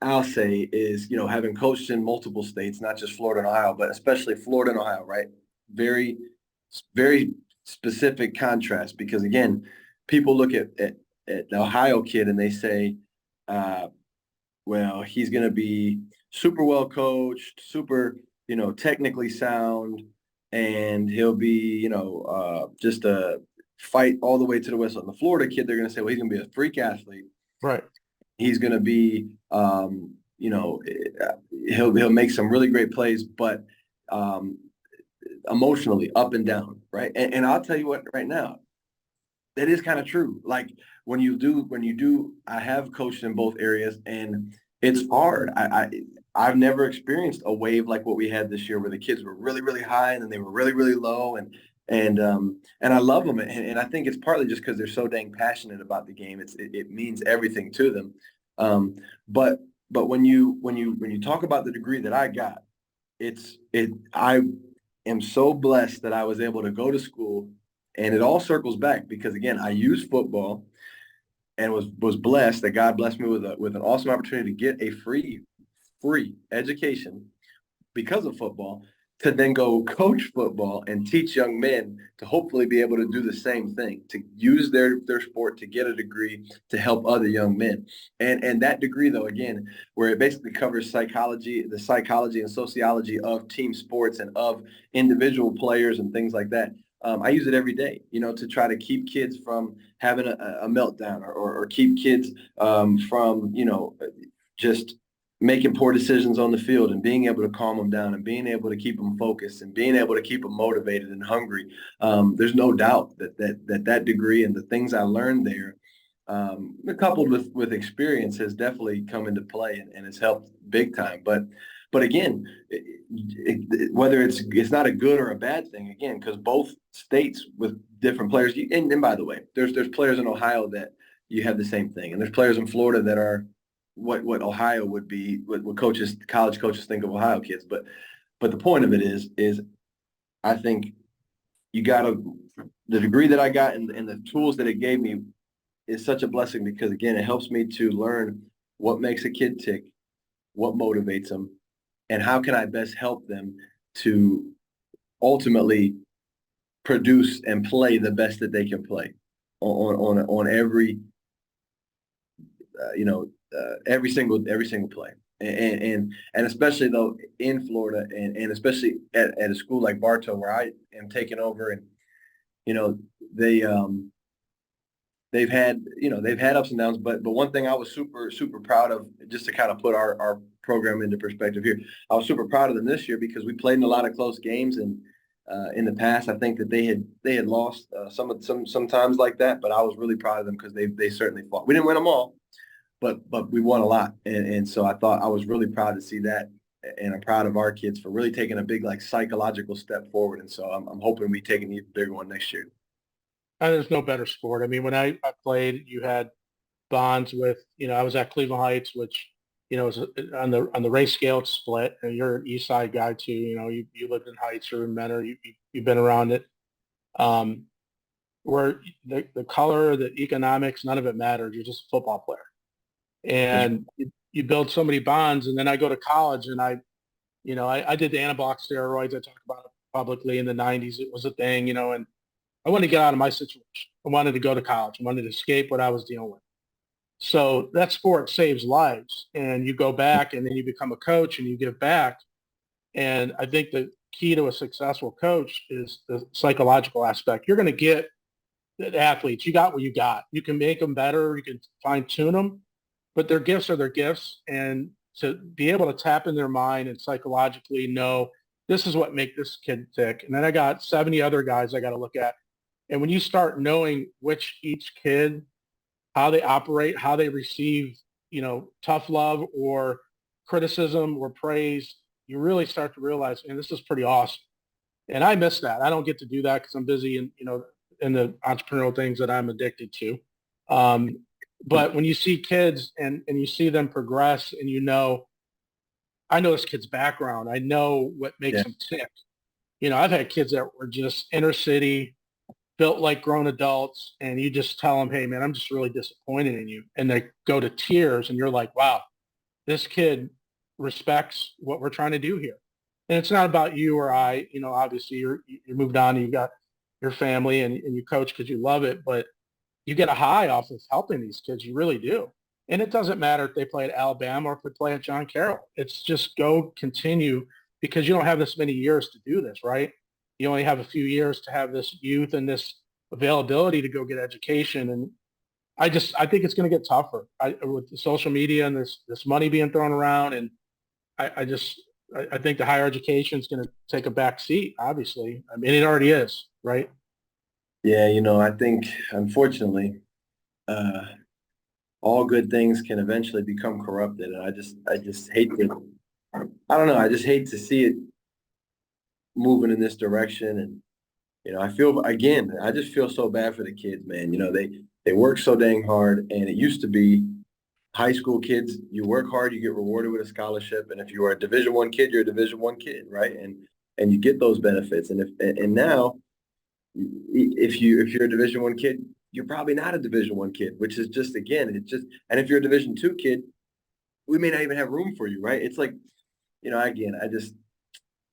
I'll say is, having coached in multiple states, not just Florida and Ohio, but especially Florida and Ohio, right? Very, very specific contrast because again, people look at the Ohio kid and they say, uh, well, he's going to be super well coached, super, technically sound, and he'll be, just a fight all the way to the whistle. And the Florida kid, they're going to say, well, he's going to be a freak athlete. Right. He's going to be, he'll make some really great plays, but um, emotionally up and down, right? And I'll tell you what, right now, that is kind of true. Like when you do, I have coached in both areas, and it's hard. I've never experienced a wave like what we had this year, where the kids were really, really high and then they were really, really low, and I love them, and I think it's partly just because they're so dang passionate about the game. It means everything to them. Um, but when you talk about the degree that I got, I am so blessed that I was able to go to school, and it all circles back because again, I used football and was blessed that God blessed me with an awesome opportunity to get a free education because of football to then go coach football and teach young men to hopefully be able to do the same thing, to use their sport to get a degree to help other young men. And that degree, though, again, where it basically covers the psychology and sociology of team sports and of individual players and things like that. I use it every day, to try to keep kids from having a meltdown or keep kids from, just making poor decisions on the field and being able to calm them down and being able to keep them focused and being able to keep them motivated and hungry. There's no doubt that degree and the things I learned there, coupled with experience, has definitely come into play and has helped big time. But again, whether it's not a good or a bad thing, again, because both states with different players, and by the way, there's players in Ohio that you have the same thing, and there's players in Florida that are what Ohio would be, what college coaches think of Ohio kids. But the point of it is I think the degree that I got and the tools that it gave me is such a blessing because again, it helps me to learn what makes a kid tick, what motivates them, and how can I best help them to ultimately produce and play the best that they can play on every every single play. And especially though in Florida and especially at a school like Bartow where I am taking over, and they they've had ups and downs, but one thing I was super proud of, just to kind of put our program into perspective here, I was super proud of them this year because we played in a lot of close games, and in the past I think that they had lost sometimes like that, but I was really proud of them because they certainly fought. We didn't win them all, but we won a lot, and so I thought I was really proud to see that, and I'm proud of our kids for really taking a big like psychological step forward. And so I'm hoping we take an even bigger one next year. And there's no better sport. I mean, when I played, you had bonds with, I was at Cleveland Heights, which, is on the race scale, it's split. And you're an East Side guy too. You lived in Heights or in Menor. You've been around it. Um, where the color, the economics, none of it matters. You're just a football player, and you build so many bonds. And then I go to college, and I did the anabolic steroids. I talked about it publicly in the '90s. It was a thing, and I wanted to get out of my situation. I wanted to go to college. I wanted to escape what I was dealing with. So that sport saves lives, and you go back, and then you become a coach, and you give back. And I think the key to a successful coach is the psychological aspect. You're going to get the athletes. You got what you got. You can make them better. You can fine tune them, but their gifts are their gifts. And to be able to tap in their mind and psychologically know this is what make this kid tick. And then I got 70 other guys I got to look at. And when you start knowing which each kid, how they operate, how they receive, tough love or criticism or praise, you really start to realize, man, this is pretty awesome. And I miss that. I don't get to do that because I'm busy in the entrepreneurial things that I'm addicted to. But when you see kids and you see them progress and I know this kid's background. I know what makes them tick. I've had kids that were just inner city, built like grown adults, and you just tell them, hey, man, I'm just really disappointed in you. And they go to tears and you're like, wow, this kid respects what we're trying to do here. And it's not about you or I, obviously you moved on and you got your family and you coach because you love it, but you get a high off of helping these kids. You really do. And it doesn't matter if they play at Alabama or if they play at John Carroll. It's just go continue because you don't have this many years to do this, right? You only have a few years to have this youth and this availability to go get education. And I think it's going to get tougher with the social media and this money being thrown around. And I think the higher education is going to take a back seat, obviously. I mean, it already is, right? Yeah, I think unfortunately, all good things can eventually become corrupted. And I just hate to, I don't know, I just hate to see it moving in this direction. And, I just feel so bad for the kids, man. They work so dang hard, and it used to be high school kids, you work hard, you get rewarded with a scholarship. And if you are a Division I kid, you're a Division I kid, right? And you get those benefits. And now if you're a Division I kid, you're probably not a Division I kid, which is just, again, and if you're a Division II kid, we may not even have room for you, right? It's like, again, it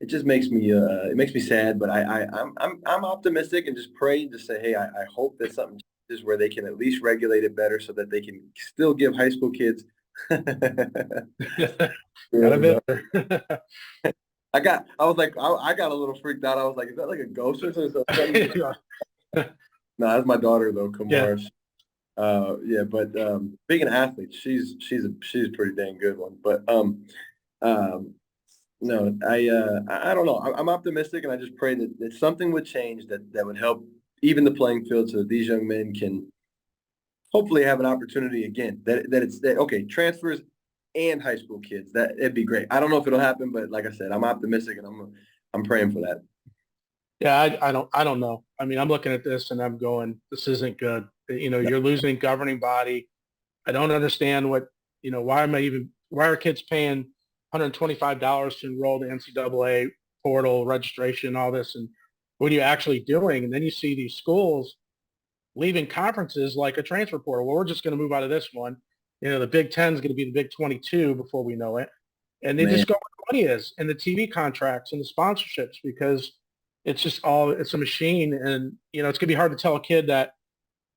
just makes me it makes me sad, but I'm optimistic and just pray and just say, hey, I hope that something changes where they can at least regulate it better so that they can still give high school kids. Got a bit. I got a little freaked out. I was like, is that like a ghost or something? No, that's my daughter though, Kamara. Yeah. But speaking of athletes, she's a pretty dang good one. But no, I don't know. I'm optimistic, and I just pray that something would change that would help even the playing field so that these young men can hopefully have an opportunity again. Okay, transfers and high school kids. It'd be great. I don't know if it'll happen, but like I said, I'm optimistic, and I'm praying for that. Yeah, I don't know. I mean, I'm looking at this and I'm going, this isn't good. You're losing governing body. I don't understand why are kids paying $125 to enroll in the NCAA portal registration, all this, and what are you actually doing? And then you see these schools leaving conferences like a transfer portal. Well, we're just going to move out of this one. The Big Ten is going to be the Big 22 before we know it. And they just go where the money is and the TV contracts and the sponsorships because it's a machine. And, it's going to be hard to tell a kid that,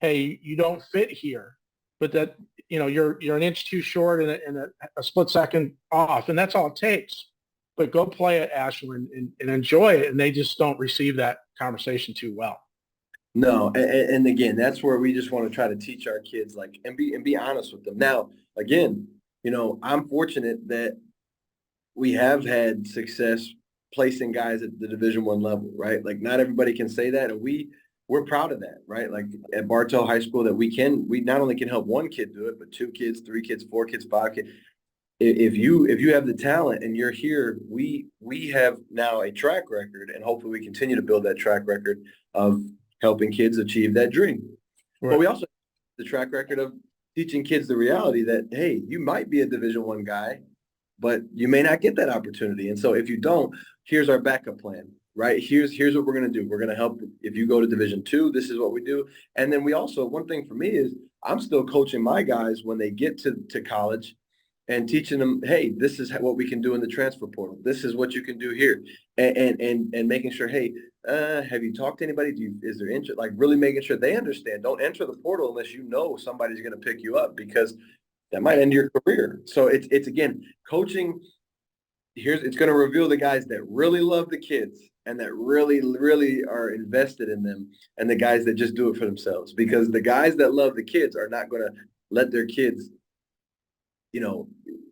hey, you don't fit here, but that, you're an inch too short and a split second off. And that's all it takes. But go play at Ashland and enjoy it. And they just don't receive that conversation too well. No, and again, that's where we just want to try to teach our kids, like, and be honest with them. Now, again, I'm fortunate that we have had success placing guys at the Division I level, right? Like, not everybody can say that, and we're proud of that, right? Like at Bartow High School, that we not only can help one kid do it, but 2 kids, 3 kids, 4 kids, 5 kids. if you have the talent and you're here, we have now a track record, and hopefully we continue to build that track record of helping kids achieve that dream. But Right. we also have the track record of teaching kids the reality that, hey, you might be a Division I guy, but you may not get that opportunity. And so if you don't, here's our backup plan, right? Here's what we're going to do. We're going to help. If you go to Division II, this is what we do. And then we also, one thing for me is I'm still coaching my guys when they get to college and teaching them, hey, this is what we can do in the transfer portal. This is what you can do here. And making sure, hey, have you talked to anybody? Is there interest? Like really making sure they understand. Don't enter the portal unless you know somebody's going to pick you up, because that might end your career. So it's again, coaching. It's going to reveal the guys that really love the kids and that really, really are invested in them, and the guys that just do it for themselves. Because the guys that love the kids are not going to let their kids,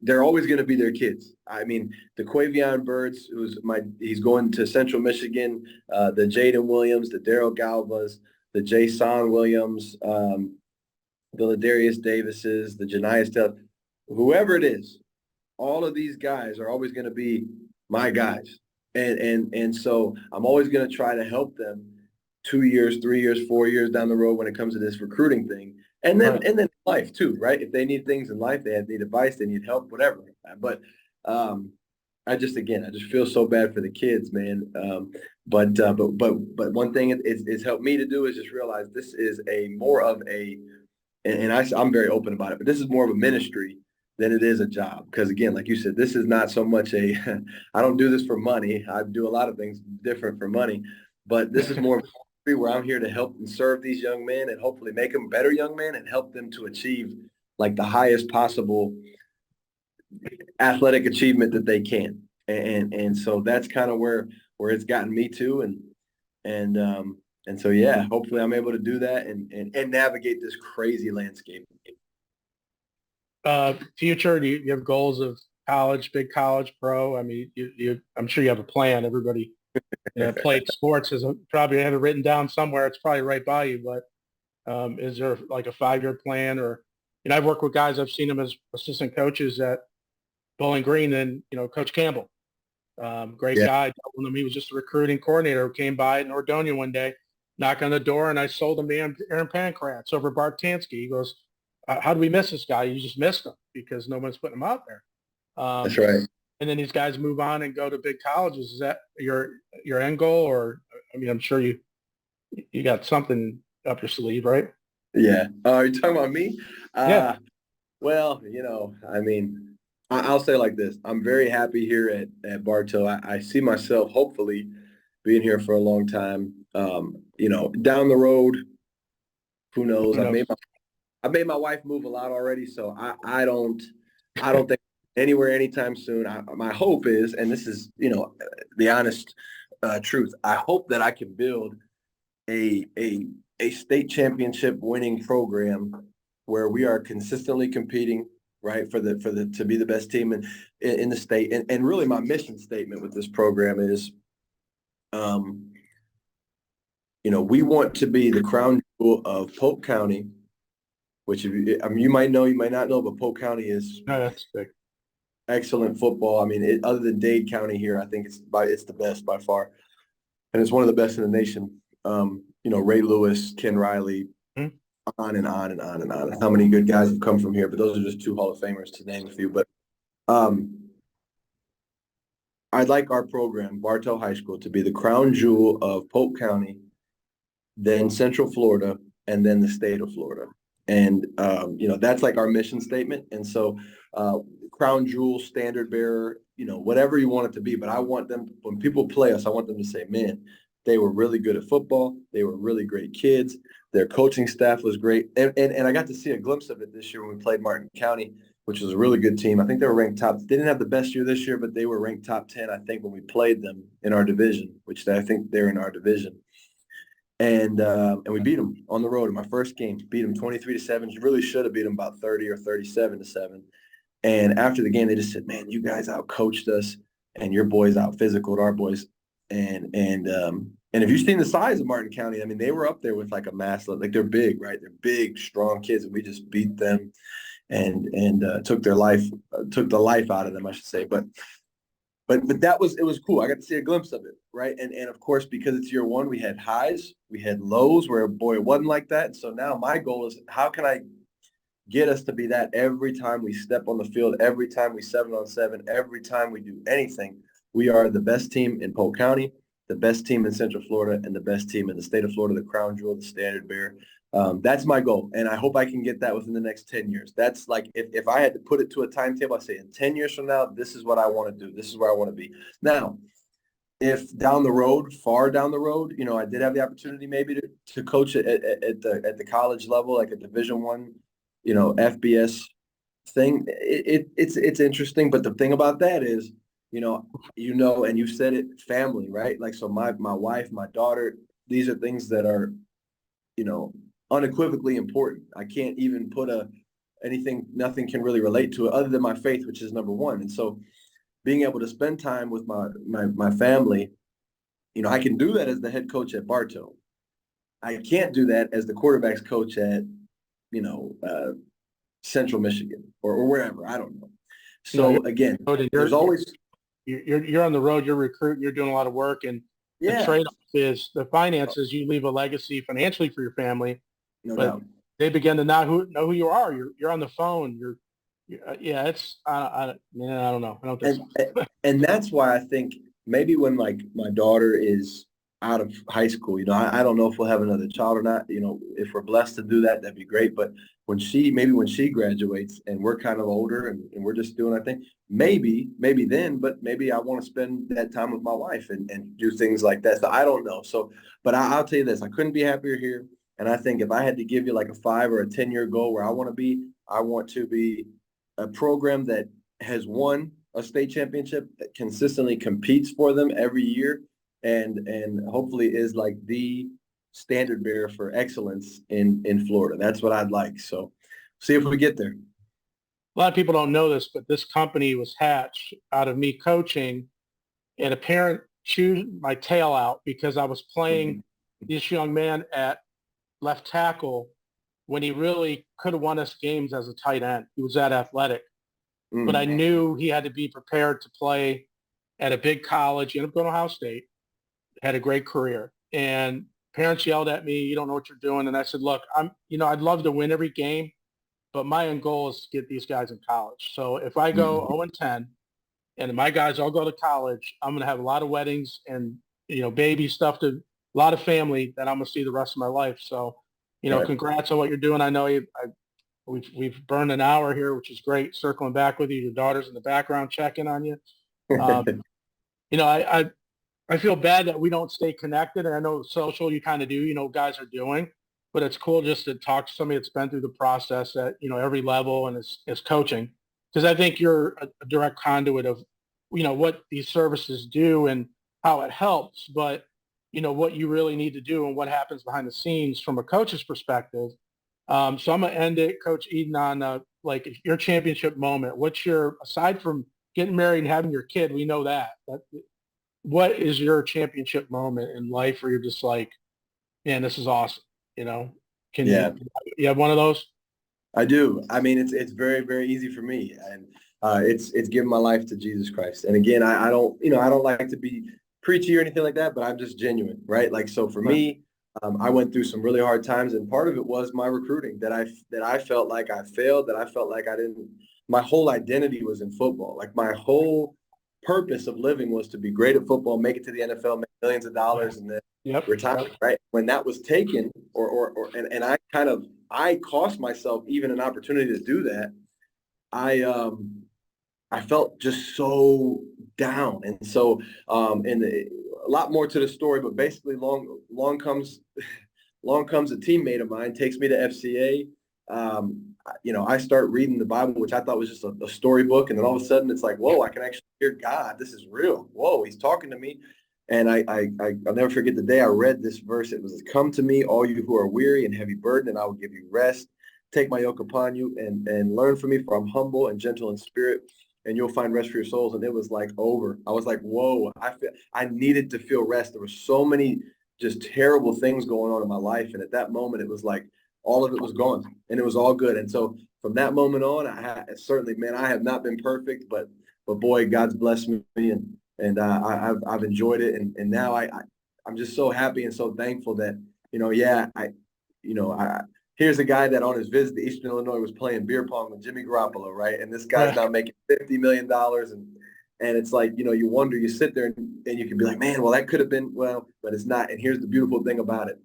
they're always going to be their kids. I mean, the Quavion Birds, he's going to Central Michigan, the Jaden Williams, the Daryl Galvas, the Jason Williams, the Ladarius Davises, the Janias Taylor, whoever it is, all of these guys are always going to be my guys. And so I'm always going to try to help them 2 years, 3 years, 4 years down the road when it comes to this recruiting thing. And then life too, right? If they need things in life, need advice, they need help, whatever. But I just feel so bad for the kids, man. But one thing it's helped me to do is just realize this is more of a, and I'm very open about it, but this is more of a ministry than it is a job. Because again, like you said, this is not so much I don't do this for money. I do a lot of things different for money, but this is more of where I'm here to help and serve these young men and hopefully make them better young men and help them to achieve like the highest possible athletic achievement that they can. And so that's kind of where it's gotten me to. And so, yeah, hopefully I'm able to do that and navigate this crazy landscape. Future, do you have goals of college, big college, pro? I mean, I'm sure you have a plan. Everybody played sports has probably had it written down somewhere. It's probably right by you, but is there like a 5-year plan? Or, I've worked with guys, I've seen them as assistant coaches at Bowling Green, and, Coach Campbell, great Yeah. guy. Dealt with him. He was just a recruiting coordinator who came by in Ordonia one day, knocked on the door, and I sold him to Aaron Pankratz over Bartansky. He goes, how do we miss this guy? You just missed him because no one's putting him out there. That's right. And then these guys move on and go to big colleges. Is that your end goal? Or, I mean, I'm sure you got something up your sleeve, right? Yeah. Are you talking about me? Yeah. Well, I mean, I'll say like this. I'm very happy here at Bartow. I see myself hopefully being here for a long time. Down the road, who knows? I've made my wife move a lot already, so I don't think anywhere anytime soon. My hope is, and this is the honest truth, I hope that I can build a state championship winning program where we are consistently competing, right, for the to be the best team in the state. And really my mission statement with this program is we want to be the crown jewel of Polk County, which you might know, you might not know, but Polk County is That's big. excellent football. I mean, other than Dade County here, I think it's the best by far, and it's one of the best in the nation. Ray Lewis, Ken Riley, on and on and on and on. How many good guys have come from here? But those are just 2 Hall of Famers to name a few. But I'd like our program, Bartow High School, to be the crown jewel of Polk County, then Central Florida, and then the state of Florida. And, that's like our mission statement. And so crown jewel, standard bearer, whatever you want it to be. But I want them, when people play us, I want them to say, man, they were really good at football. They were really great kids. Their coaching staff was great. And I got to see a glimpse of it this year when we played Martin County, which was a really good team. I think they were ranked top. They didn't have the best year this year, but they were ranked top 10, I think, when we played them in our division, which I think they're in our division. And we beat them on the road in my first game. Beat them 23-7. You really should have beat them about 30 or 37-7. And after the game, they just said, "Man, you guys out-coached us, and your boys out-physicaled our boys." And if you've seen the size of Martin County, I mean, they were up there with like a mass. Like they're big, right? They're big, strong kids, and we just beat them. and took the life out of them, I should say. But it was cool. I got to see a glimpse of it, right? And of course, because it's year one, we had highs, we had lows where, boy, it wasn't like that. And so now my goal is, how can I get us to be that every time we step on the field, every time we 7-on-7, every time we do anything? We are the best team in Polk County, the best team in Central Florida, and the best team in the state of Florida, the crown jewel, the standard bearer. That's my goal, and I hope I can get that within the next 10 years. That's like, if I had to put it to a timetable, I say in 10 years from now, this is what I want to do. This is where I want to be. Now, if down the road, far down the road, I did have the opportunity maybe to coach at the college level, like a Division I, FBS thing. It's interesting, but the thing about that is, and you said it, family, right? Like, so my wife, my daughter, these are things that are, unequivocally important. I can't even put nothing can really relate to it other than my faith, which is number one. And so being able to spend time with my family, I can do that as the head coach at Bartow. I can't do that as the quarterback's coach at, Central Michigan or wherever. I don't know. So again, there's always you're on the road, you're recruiting, you're doing a lot of work, and the trade-off is the finances. You leave a legacy financially for your family, no but doubt. they begin to know who you are. You're on the phone. It's I don't know. I don't think so. And that's why I think maybe when like my daughter is out of high school, I don't know if we'll have another child or not. If we're blessed to do that, that'd be great. But when she graduates and we're kind of older and we're just doing our thing, maybe then, but maybe I want to spend that time with my wife and do things like that. So I don't know. So, but I'll tell you this, I couldn't be happier here. And I think if I had to give you like a 5 or a 10-year goal where I want to be a program that has won a state championship, that consistently competes for them every year, and hopefully is like the standard bearer for excellence in Florida. That's what I'd like. So see if we get there. A lot of people don't know this, but this company was hatched out of me coaching, and a parent chewed my tail out because I was playing this young man at left tackle when he really could have won us games as a tight end. He was that athletic. But I knew he had to be prepared to play at a big college. He ended up going to Ohio State, had a great career. And parents yelled at me, "You don't know what you're doing." And I said, "Look, I'd love to win every game, but my end goal is to get these guys in college. So if I go 0-10 and my guys all go to college, I'm going to have a lot of weddings and, baby stuff, a lot of family that I'm going to see the rest of my life." So, congrats on what you're doing. I know we've burned an hour here, which is great. Circling back with you, your daughter's in the background checking on you. I feel bad that we don't stay connected. And I know social, you kind of do, guys are doing, but it's cool just to talk to somebody that's been through the process at, every level and is coaching. Because I think you're a direct conduit of, what these services do and how it helps, but, what you really need to do and what happens behind the scenes from a coach's perspective. So I'm going to end it, Coach Eden, on like your championship moment. Aside from getting married and having your kid, we know that, but what is your championship moment in life where you're just like, man, this is awesome? Can you have one of those? I do. I mean, it's very, very easy for me. And it's giving my life to Jesus Christ. And again, I don't like to be preachy or anything like that, but I'm just genuine, right? Like, so for me, I went through some really hard times, and part of it was my recruiting that I felt like I failed, that I felt like I didn't. My whole identity was in football. Like, my whole purpose of living was to be great at football, make it to the NFL, make millions of dollars, and then retire. Right? When that was taken, and I cost myself even an opportunity to do that. I felt just so down, and so a lot more to the story, but basically, long comes a teammate of mine, takes me to FCA. I start reading the Bible, which I thought was just a storybook, and then all of a sudden, it's like, whoa, I can actually hear God. This is real. Whoa, He's talking to me. And I'll never forget the day I read this verse. It was, "Come to me, all you who are weary and heavy burdened, and I will give you rest. Take my yoke upon you and learn from me, for I'm humble and gentle in spirit, and you'll find rest for your souls." And it was like over. I was like, whoa, I needed to feel rest. There were so many just terrible things going on in my life. And at that moment, it was like all of it was gone and it was all good. And so from that moment on, certainly, man, I have not been perfect, but boy, God's blessed me, and I've enjoyed it, and now I'm just so happy and so thankful that, here's a guy that on his visit to Eastern Illinois was playing beer pong with Jimmy Garoppolo, right? And this guy's Right. now making $50 million, and it's like, you wonder, you sit there and you can be like, man, well, that could have been, well, but it's not. And here's the beautiful thing about it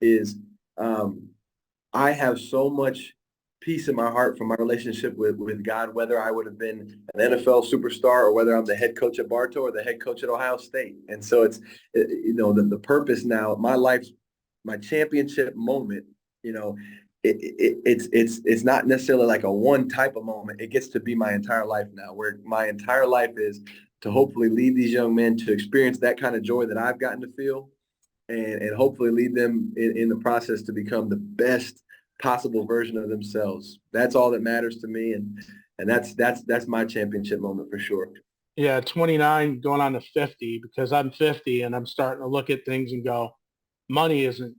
is, I have so much peace in my heart from my relationship with God, whether I would have been an NFL superstar or whether I'm the head coach at Bartow or the head coach at Ohio State. And so the purpose now, my life's, my championship moment, it's not necessarily like a one type of moment. It gets to be my entire life now, where my entire life is to hopefully lead these young men to experience that kind of joy that I've gotten to feel, and hopefully lead them in the process to become the best possible version of themselves. That's all that matters to me. And that's my championship moment for sure. Yeah, 29 going on to 50, because I'm 50 and I'm starting to look at things and go, money isn't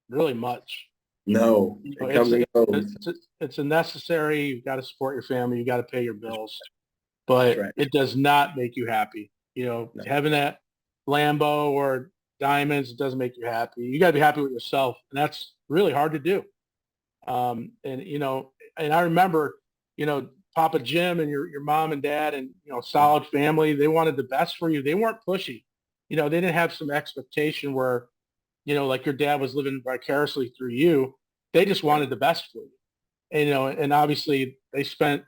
really much. No, it comes and goes. It's a necessary. You've got to support your family. You got to pay your bills, but right. It does not make you happy. No. Having that Lambo or diamonds, it doesn't make you happy. You got to be happy with yourself, and that's really hard to do. And I remember, Papa Jim and your mom and dad and, solid family, they wanted the best for you. They weren't pushy. They didn't have some expectation where, like your dad was living vicariously through you. They just wanted the best for you. And obviously they spent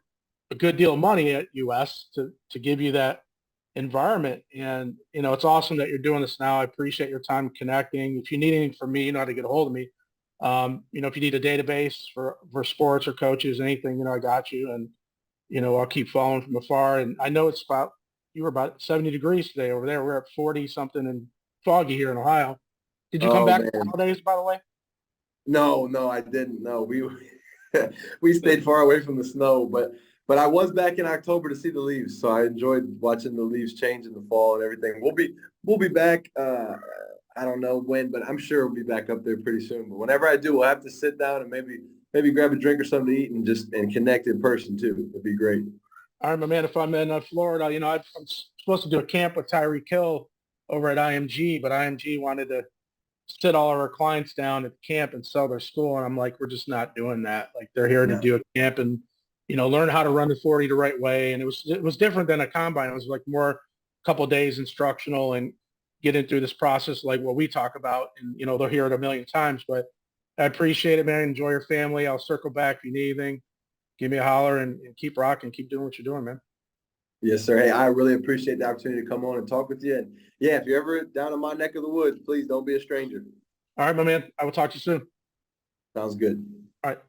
a good deal of money at US to give you that environment. And, it's awesome that you're doing this now. I appreciate your time connecting. If you need anything from me, you know how to get a hold of me. If you need a database for sports or coaches, anything, I got you. And, I'll keep following from afar. And I know you were about 70 degrees today over there. We're at 40 something and foggy here in Ohio. Did you come back for the holidays, by the way? No, I didn't. No, we stayed far away from the snow, but I was back in October to see the leaves. So I enjoyed watching the leaves change in the fall and everything. We'll be back. I don't know when, but I'm sure we'll be back up there pretty soon. But whenever I do, we'll have to sit down and maybe grab a drink or something to eat and connect in person too. It'd be great. All right, my man. If I'm in Florida, I'm supposed to do a camp with Tyreek Hill over at IMG, but IMG wanted to sit all of our clients down at camp and sell their school, and I'm like, we're just not doing that. Like, they're here to do a camp and learn how to run the 40 the right way. And it was different than a combine. It was like more a couple of days instructional and getting through this process like what we talk about. And they'll hear it a million times, but I appreciate it, man. Enjoy your family. I'll circle back if you need anything. Give me a holler and keep rocking. Keep doing what you're doing, man. Yes, sir. Hey, I really appreciate the opportunity to come on and talk with you. And yeah, if you're ever down in my neck of the woods, please don't be a stranger. All right, my man. I will talk to you soon. Sounds good. All right.